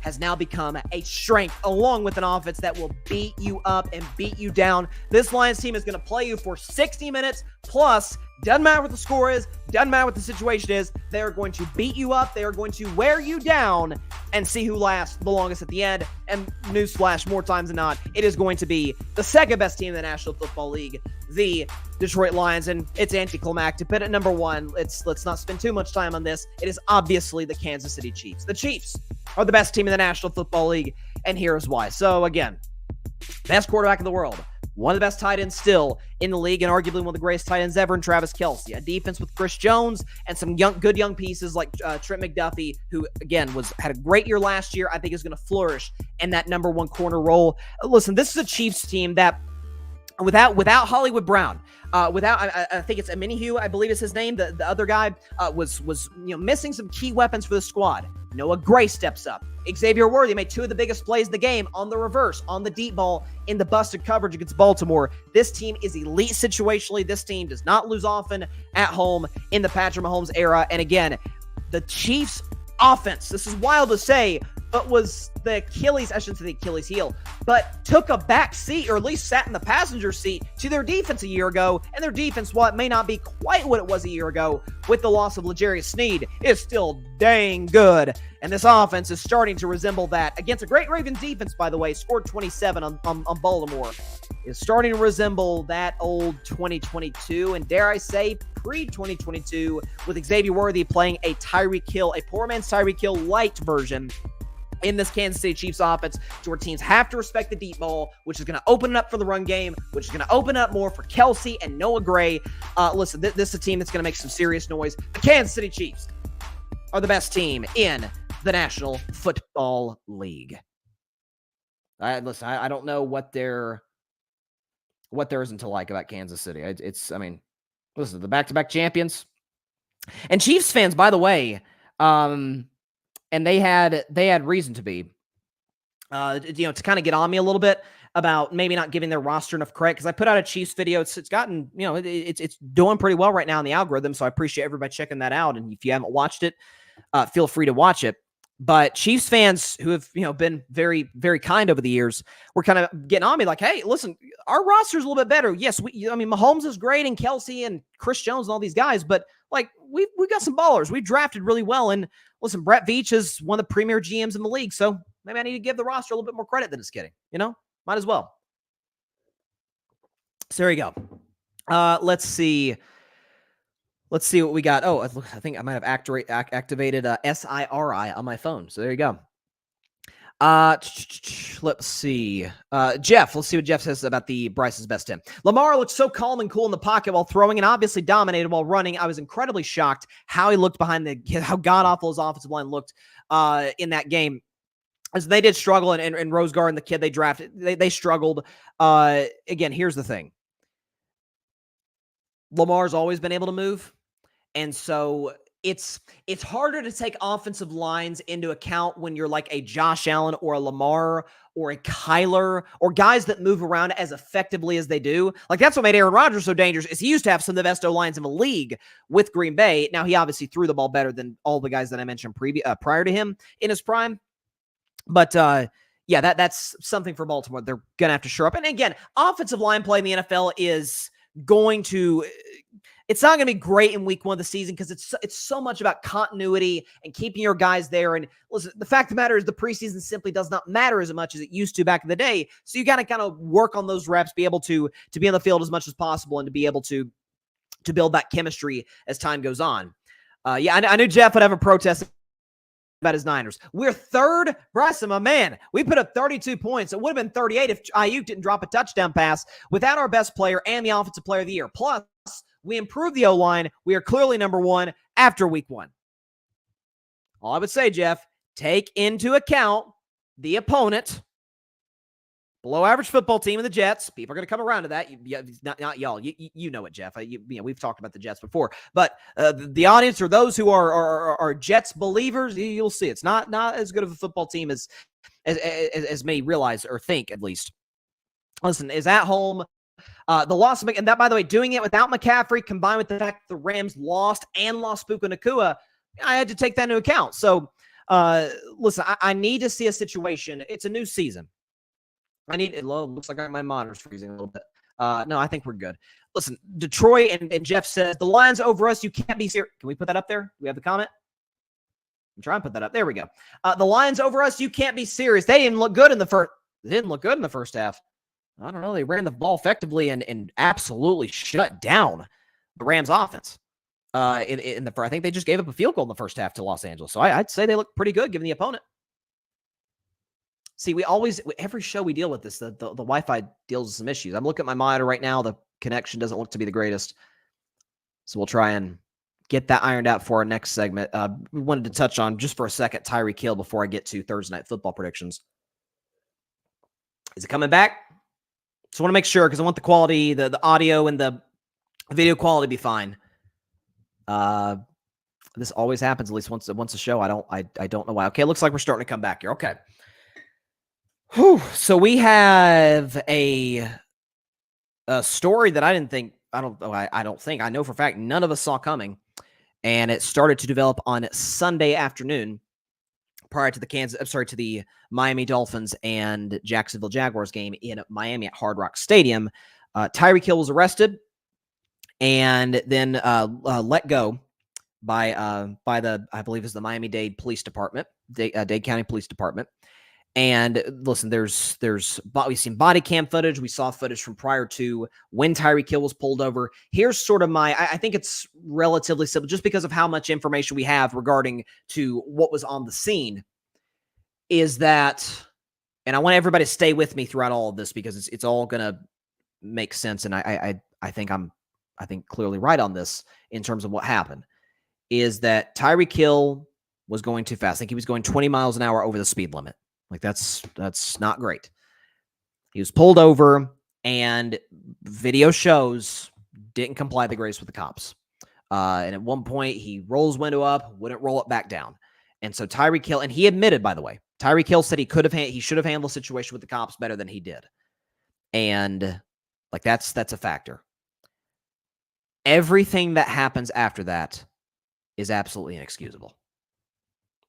has now become a strength, along with an offense that will beat you up and beat you down. This Lions team is going to play you for 60 minutes plus. Doesn't matter what the score is. Doesn't matter what the situation is. They're going to beat you up. They are going to wear you down and see who lasts the longest at the end. And newsflash, more times than not, it is going to be the second best team in the National Football League, the Detroit Lions. And it's anticlimactic. But at number one, let's not spend too much time on this. It is obviously the Kansas City Chiefs. The Chiefs are the best team in the National Football League. And here's why. So again, best quarterback in the world. One of the best tight ends still in the league, and arguably one of the greatest tight ends ever in Travis Kelce. A defense with Chris Jones and some good young pieces like Trent McDuffie, who again had a great year last year. I think is going to flourish in that number one corner role. Listen, this is a Chiefs team that without Hollywood Brown, I think it's Aminihu, I believe is his name. The other guy was missing some key weapons for the squad. Noah Gray steps up. Xavier Worthy made two of the biggest plays in the game on the reverse, on the deep ball, in the busted coverage against Baltimore. This team is elite situationally. This team does not lose often at home in the Patrick Mahomes era. And again, the Chiefs' offense, this is wild to say, but was the Achilles, I shouldn't say the Achilles heel, but took a back seat, or at least sat in the passenger seat, to their defense a year ago. And their defense, while it may not be quite what it was a year ago with the loss of L'Jarius Sneed, is still dang good. And this offense is starting to resemble that against a great Ravens defense, by the way, scored 27 on Baltimore. Is starting to resemble that old 2022, and dare I say, pre-2022, with Xavier Worthy playing a Tyreek Hill, a poor man's Tyreek Hill light version in this Kansas City Chiefs offense, to where teams have to respect the deep ball, which is going to open it up for the run game, which is going to open up more for Kelce and Noah Gray. Listen, this is a team that's going to make some serious noise. The Kansas City Chiefs are the best team in the National Football League. I don't know what there isn't to like about Kansas City. Listen, the back-to-back champions. And Chiefs fans, by the way, and they had reason to be, to kind of get on me a little bit about maybe not giving their roster enough credit, because I put out a Chiefs video. It's gotten, it's doing pretty well right now in the algorithm, so I appreciate everybody checking that out. And if you haven't watched it, feel free to watch it. But Chiefs fans who have, been very, very kind over the years were kind of getting on me like, hey, listen, our roster's a little bit better. Yes, Mahomes is great, and Kelce and Chris Jones and all these guys, but like we've got some ballers. We drafted really well, and listen, Brett Veach is one of the premier GMs in the league, so maybe I need to give the roster a little bit more credit than it's getting. Might as well. So there you go. Let's see what we got. Oh, I think I might have activated SIRI on my phone. So there you go. Let's see. Jeff, let's see what Jeff says about the Bryce's best 10. Lamar looked so calm and cool in the pocket while throwing, and obviously dominated while running. I was incredibly shocked how he looked how god-awful his offensive line looked in that game. As they did struggle, and Rose Garden, the kid they drafted, they struggled. Again, here's the thing. Lamar's always been able to move. And so it's harder to take offensive lines into account when you're like a Josh Allen or a Lamar or a Kyler or guys that move around as effectively as they do. Like, that's what made Aaron Rodgers so dangerous, is he used to have some of the best O-lines in the league with Green Bay. Now, he obviously threw the ball better than all the guys that I mentioned prior to him in his prime. But yeah, that's something for Baltimore. They're going to have to shore up. And again, offensive line play in the NFL is going to... It's not going to be great in week one of the season because it's so much about continuity and keeping your guys there. And listen, the fact of the matter is the preseason simply does not matter as much as it used to back in the day. So you got to kind of work on those reps, be able to be on the field as much as possible, and to be able to build that chemistry as time goes on. Yeah, I knew Jeff would have a protest about his Niners. We're third. Bryson, my man, we put up 32 points. It would have been 38 if Ayuk didn't drop a touchdown pass without our best player and the offensive player of the year. Plus, we improved the O-line. We are clearly number one after week one. All I would say, Jeff, take into account the opponent. Below average football team in the Jets. People are going to come around to that. Not y'all. You know it, Jeff. We've talked about the Jets before. But the audience, or those who are Jets believers, you'll see it's not as good of a football team as many realize or think, at least. Listen, is at home. The loss of, and that, by the way, doing it without McCaffrey, combined with the fact the Rams lost Puka Nacua, I had to take that into account. So, listen, I need to see a situation. It's a new season. Looks like my monitor's freezing a little bit. No, I think we're good. Listen, Detroit and Jeff says, the Lions over us, you can't be serious. Can we put that up there? We have the comment? I'm trying to put that up. There we go. The Lions over us, you can't be serious. They didn't look good in the first. They didn't look good in the first half. I don't know. They ran the ball effectively and absolutely shut down the Rams offense. In the first, I think they just gave up a field goal in the first half to Los Angeles. So I'd say they look pretty good given the opponent. See, every show we deal with this, the Wi-Fi deals with some issues. I'm looking at my monitor right now. The connection doesn't look to be the greatest. So we'll try and get that ironed out for our next segment. We wanted to touch on, just for a second, Tyreek Hill before I get to Thursday Night Football predictions. Is it coming back? So I want to make sure, because I want the quality, the audio and the video quality to be fine. This always happens at least once a show. I don't know why. Okay, it looks like we're starting to come back here. Okay. Whew. So we have a story that I know for a fact none of us saw coming, and it started to develop on Sunday afternoon prior to the Miami Dolphins and Jacksonville Jaguars game in Miami at Hard Rock Stadium. Tyreek Hill was arrested and then let go by the, I believe is the Miami-Dade Police Department, Dade County Police Department. And listen, we've seen body cam footage. We saw footage from prior to when Tyreek Hill was pulled over. Here's sort of I think it's relatively simple just because of how much information we have regarding to what was on the scene, is that, and I want everybody to stay with me throughout all of this because it's all going to make sense. And I think I think clearly right on this in terms of what happened, is that Tyreek Hill was going too fast. I think he was going 20 miles an hour over the speed limit. Like that's not great. He was pulled over, and video shows didn't comply the grace with the cops. And at one point, he rolls his window up, wouldn't roll it back down. And so Tyreek Hill, and he admitted, by the way, Tyreek Hill said he should have handled the situation with the cops better than he did. And like that's a factor. Everything that happens after that is absolutely inexcusable.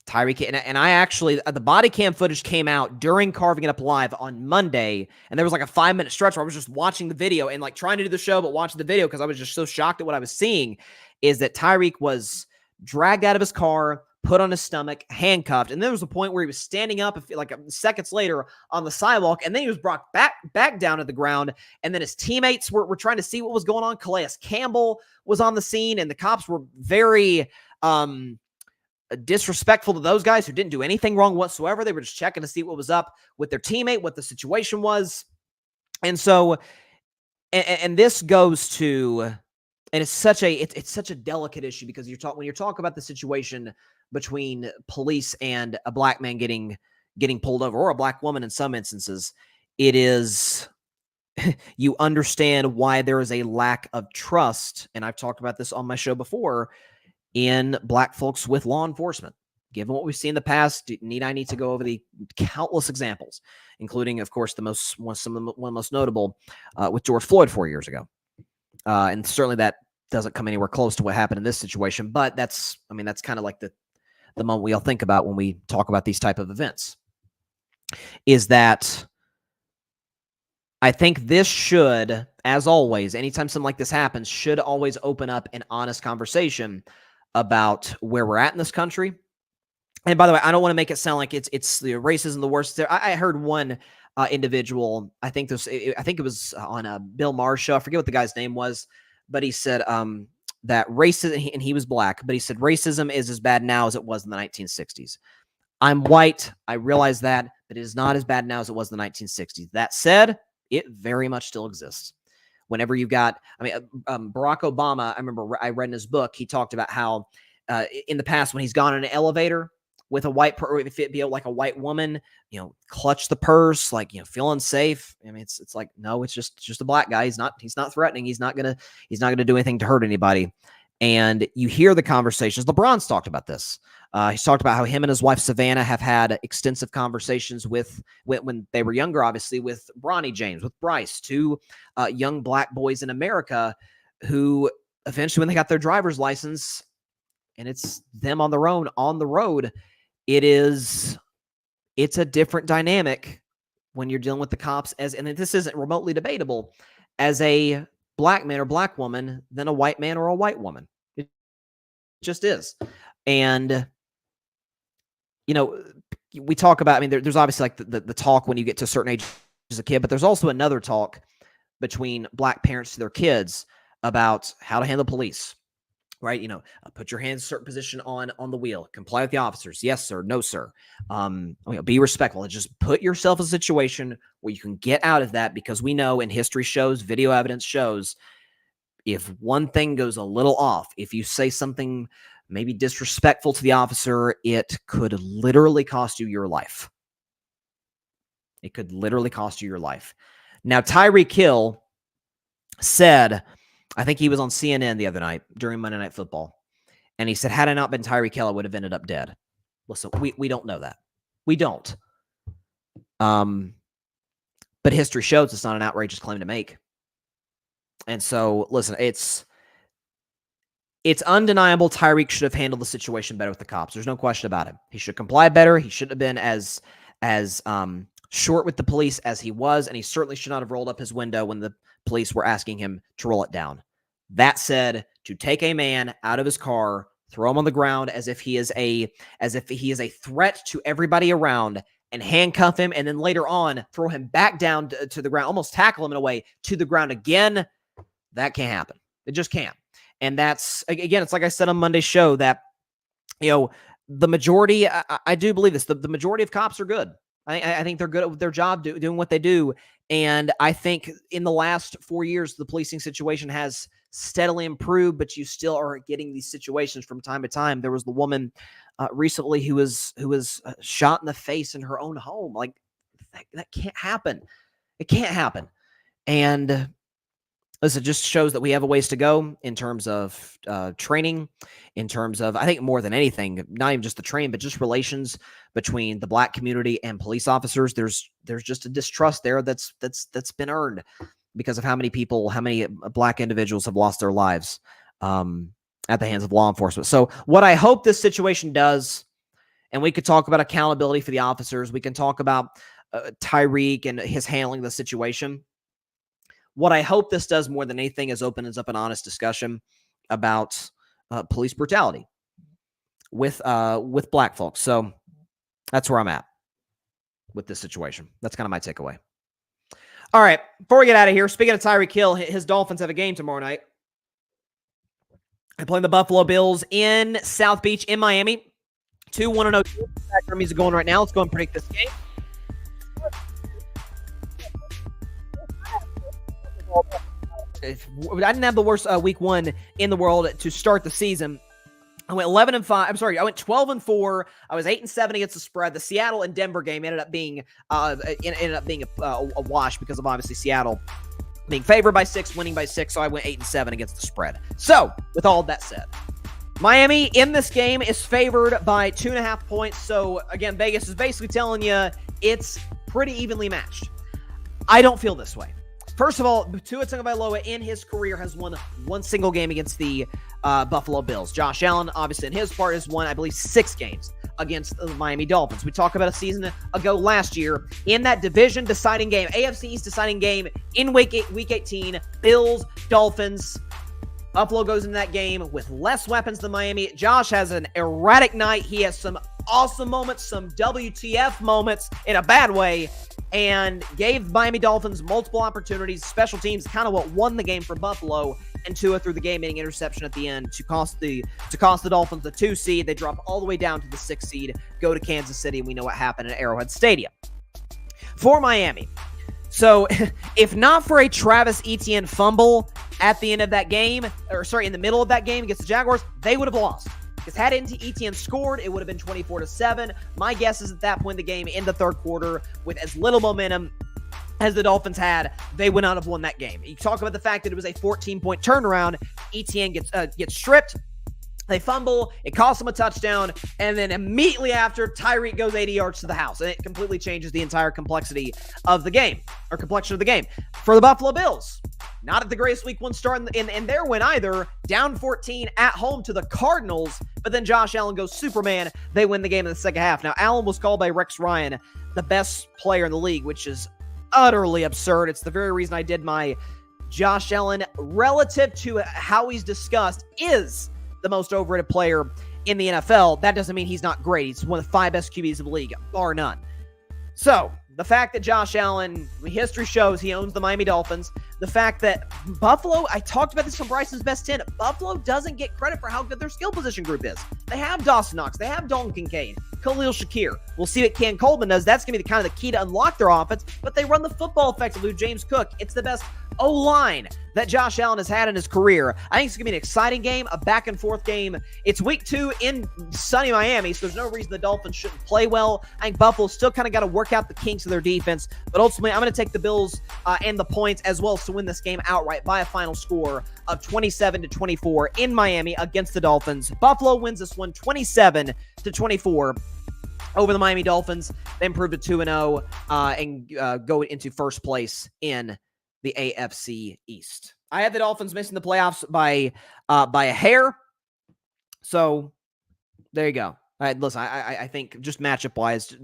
Tyreek, and I actually, the body cam footage came out during Carving It Up Live on Monday, and there was like a 5-minute stretch where I was just watching the video and like trying to do the show, but watching the video because I was just so shocked at what I was seeing, is that Tyreek was dragged out of his car, put on his stomach, handcuffed, and there was a point where he was standing up like seconds later on the sidewalk, and then he was brought back down to the ground, and then his teammates were trying to see what was going on. Calais Campbell was on the scene, and the cops were very disrespectful to those guys who didn't do anything wrong whatsoever. They were just checking to see what was up with their teammate, what the situation was. And so, and this goes to, and it's such a delicate issue because when you're talking about the situation between police and a black man getting pulled over, or a black woman in some instances, it is, you understand why there is a lack of trust. And I've talked about this on my show before, in black folks with law enforcement. Given what we've seen in the past, need I need to go over the countless examples, including, of course, one most notable with George Floyd 4 years ago. And certainly that doesn't come anywhere close to what happened in this situation. But that's kind of like the moment we all think about when we talk about these type of events, is that I think this should, as always, anytime something like this happens, should always open up an honest conversation about where we're at in this country. And by the way, I don't want to make it sound like it's the racism the worst. I heard one individual, I think it was on a Bill Maher show. I forget what the guy's name was, but he said that racism, and he was black, but he said racism is as bad now as it was in the 1960s. I'm white. I realize that, but it is not as bad now as it was in the 1960s. That said, it very much still exists. Whenever you've got, Barack Obama, I remember I read in his book, he talked about how in the past when he's gone in an elevator with a white, if it be like a white woman, clutch the purse, like, feel unsafe. It's like, no, it's just a black guy. He's not threatening. He's not gonna do anything to hurt anybody. And you hear the conversations. LeBron's talked about this. He's talked about how him and his wife Savannah have had extensive conversations with when they were younger, obviously, with Bronny James, with Bryce, two young black boys in America who eventually, when they got their driver's license, and it's them on their own on the road, it's a different dynamic when you're dealing with the cops and this isn't remotely debatable, as a black man or black woman than a white man or a white woman. It just is. And, you know, we talk about, I mean, there's obviously like the talk when you get to a certain age as a kid, but there's also another talk between black parents to their kids about how to handle police, right? You know, put your hands in a certain position on the wheel, comply with the officers. Yes, sir. No, sir. Be respectful and just put yourself in a situation where you can get out of that, because we know, and history shows, video evidence shows, if one thing goes a little off, if you say something maybe disrespectful to the officer, it could literally cost you your life. It could literally cost you your life. Now, Tyreek Hill said, I think he was on CNN the other night during Monday Night Football, and he said, had it not been Tyreek Hill, I would have ended up dead. Listen, we don't know that. We don't. But history shows it's not an outrageous claim to make. And so, listen, it's undeniable Tyreek should have handled the situation better with the cops. There's no question about it. He should comply better. He shouldn't have been as short with the police as he was, and he certainly should not have rolled up his window when the police were asking him to roll it down. That said, to take a man out of his car, throw him on the ground as if he is a threat to everybody around, and handcuff him, and then later on throw him back down to the ground, almost tackle him in a way to the ground again, that can't happen. It just can't. And that's, again, it's like I said on Monday's show that, you know, the majority, I do believe this, the majority of cops are good. I think they're good at their job, doing what they do. And I think in the last 4 years, the policing situation has steadily improved, but you still are getting these situations from time to time. There was the woman recently who was shot in the face in her own home. Like, that can't happen. It can't happen. And listen, it just shows that we have a ways to go in terms of training, in terms of, I think more than anything, not even just the training, but just relations between the black community and police officers. There's just a distrust there that's been earned because of how many black individuals have lost their lives at the hands of law enforcement. So what I hope this situation does, and we could talk about accountability for the officers, we can talk about Tyreek and his handling the situation. What I hope this does more than anything is opens up an honest discussion about police brutality with black folks. So that's where I'm at with this situation. That's kind of my takeaway. All right, before we get out of here, speaking of Tyreek Hill, his Dolphins have a game tomorrow night. They're playing the Buffalo Bills in South Beach in Miami. 2-1-0. Background music going right now. Let's go and predict this game. I didn't have the worst week one in the world to start the season. I went 11-5. I'm sorry, I went 12-4. I was 8-7 against the spread. The Seattle and Denver game ended up being a wash because of obviously Seattle being favored by 6, winning by 6. So I went 8-7 against the spread. So with all of that said, Miami in this game is favored by 2.5 points. So again, Vegas is basically telling you it's pretty evenly matched. I don't feel this way. First of all, Tua Tagovailoa in his career has won one single game against the Buffalo Bills. Josh Allen, obviously, in his part, has won, I believe, 6 games against the Miami Dolphins. We talked about a season ago last year in that division deciding game, AFC East deciding game in week 18, Bills, Dolphins. Buffalo goes into that game with less weapons than Miami. Josh has an erratic night. He has some awesome moments, some WTF moments in a bad way, and gave Miami Dolphins multiple opportunities. Special teams kind of what won the game for Buffalo, and Tua threw the game-ending interception at the end to cost the Dolphins the 2 seed. They drop all the way down to the 6 seed, go to Kansas City, and we know what happened at Arrowhead Stadium. For Miami, so if not for a Travis Etienne fumble at the end of that game, in the middle of that game against the Jaguars, they would have lost. Because had Etienne scored, it would have been 24-7. My guess is at that point in the game, in the third quarter, with as little momentum as the Dolphins had, they would not have won that game. You talk about the fact that it was a 14-point turnaround. Etienne gets stripped. They fumble. It costs them a touchdown. And then immediately after, Tyreek goes 80 yards to the house. And it completely changes the entire complexity of the game, or complexion of the game. For the Buffalo Bills, not at the greatest week one start in their win either. Down 14 at home to the Cardinals. But then Josh Allen goes Superman. They win the game in the second half. Now, Allen was called by Rex Ryan the best player in the league, which is utterly absurd. It's the very reason I did my Josh Allen, relative to how he's discussed, is the most overrated player in the NFL. That doesn't mean he's not great. He's one of the 5 best QBs of the league, bar none. So, the fact that Josh Allen, history shows he owns the Miami Dolphins. The fact that Buffalo, I talked about this on Bryson's Best 10, Buffalo doesn't get credit for how good their skill position group is. They have Dawson Knox. They have Dalton Kincaid, Khalil Shakir. We'll see what Ken Coleman does. That's going to be the kind of the key to unlock their offense, but they run the football effectively with James Cook. It's the best O-line that Josh Allen has had in his career. I think it's going to be an exciting game, a back-and-forth game. It's week 2 in sunny Miami, so there's no reason the Dolphins shouldn't play well. I think Buffalo still kind of got to work out the kinks of their defense, but ultimately, I'm going to take the Bills and the points as well to win this game outright by a final score of 27-24 in Miami against the Dolphins. Buffalo wins this one 27-24 over the Miami Dolphins. They improve to 2-0 and go into first place in the AFC East. I had the Dolphins missing the playoffs by a hair. So there you go. Listen, I think just matchup-wise,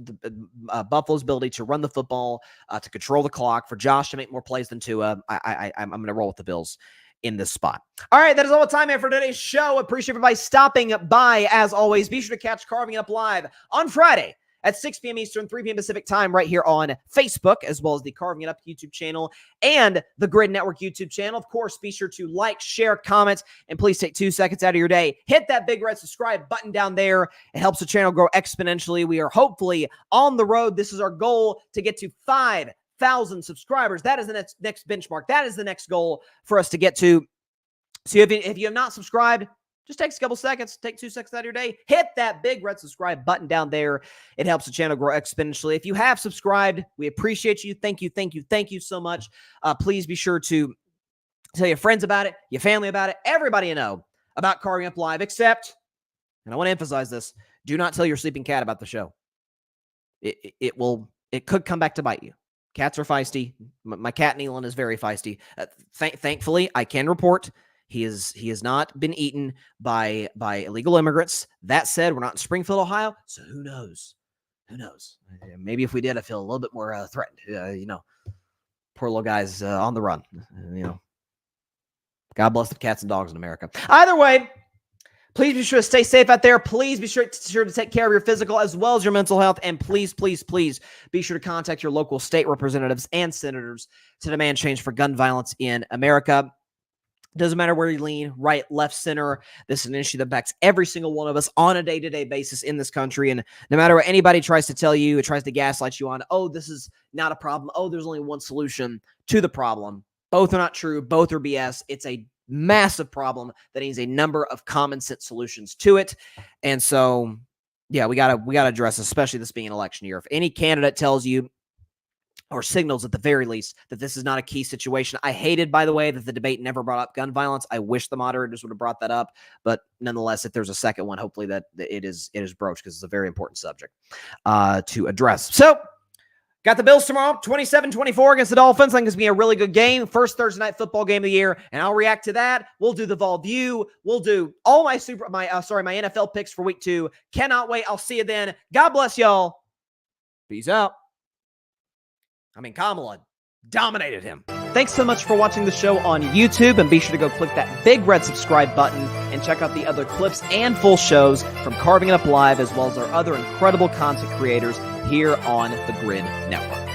Buffalo's ability to run the football, to control the clock, for Josh to make more plays than Tua, I'm going to roll with the Bills in this spot. All right, that is all the time I have for today's show. Appreciate everybody stopping by. As always, be sure to catch Carving It Up live on Friday at 6 p.m. Eastern, 3 p.m. Pacific time right here on Facebook, as well as the Carving It Up YouTube channel and the Grid Network YouTube channel. Of course, be sure to like, share, comment, and please take 2 seconds out of your day. Hit that big red subscribe button down there. It helps the channel grow exponentially. We are hopefully on the road. This is our goal, to get to 5,000 subscribers. That is the next benchmark. That is the next goal for us to get to. So if you have not subscribed, just takes a couple seconds. Take 2 seconds out of your day. Hit that big red subscribe button down there. It helps the channel grow exponentially. If you have subscribed, we appreciate you. Thank you, thank you, thank you so much. Please be sure to tell your friends about it, your family about it, everybody you know about Carving Up Live, except, and I want to emphasize this, do not tell your sleeping cat about the show. It could come back to bite you. Cats are feisty. My cat Nealon is very feisty. Thankfully, I can report he has not been eaten by illegal immigrants. That said, we're not in Springfield, Ohio, so who knows? Who knows? Maybe if we did, I feel a little bit more threatened. Poor little guy's on the run. God bless the cats and dogs in America. Either way, please be sure to stay safe out there. Please be sure to take care of your physical as well as your mental health. And please, please, please be sure to contact your local state representatives and senators to demand change for gun violence in America. Doesn't matter where you lean, right, left, center. This is an issue that impacts every single one of us on a day-to-day basis in this country. And no matter what anybody tries to tell you, it tries to gaslight you on, oh, this is not a problem. Oh, there's only one solution to the problem. Both are not true. Both are BS. It's a massive problem that needs a number of common sense solutions to it. And so, yeah, we gotta address, especially this being an election year. If any candidate tells you, or signals at the very least, that this is not a key situation. I hated, by the way, that the debate never brought up gun violence. I wish the moderators would have brought that up, but nonetheless, if there's a second one, hopefully that it is broached, because it's a very important subject to address. So, got the Bills tomorrow, 27-24 against the Dolphins. I think it's going to be a really good game. First Thursday night football game of the year, and I'll react to that. We'll do the Vol View. We'll do all my NFL picks for week 2. Cannot wait. I'll see you then. God bless y'all. Peace out. Kamala dominated him. Thanks so much for watching the show on YouTube, and be sure to go click that big red subscribe button and check out the other clips and full shows from Carving It Up Live, as well as our other incredible content creators here on the Grid Network.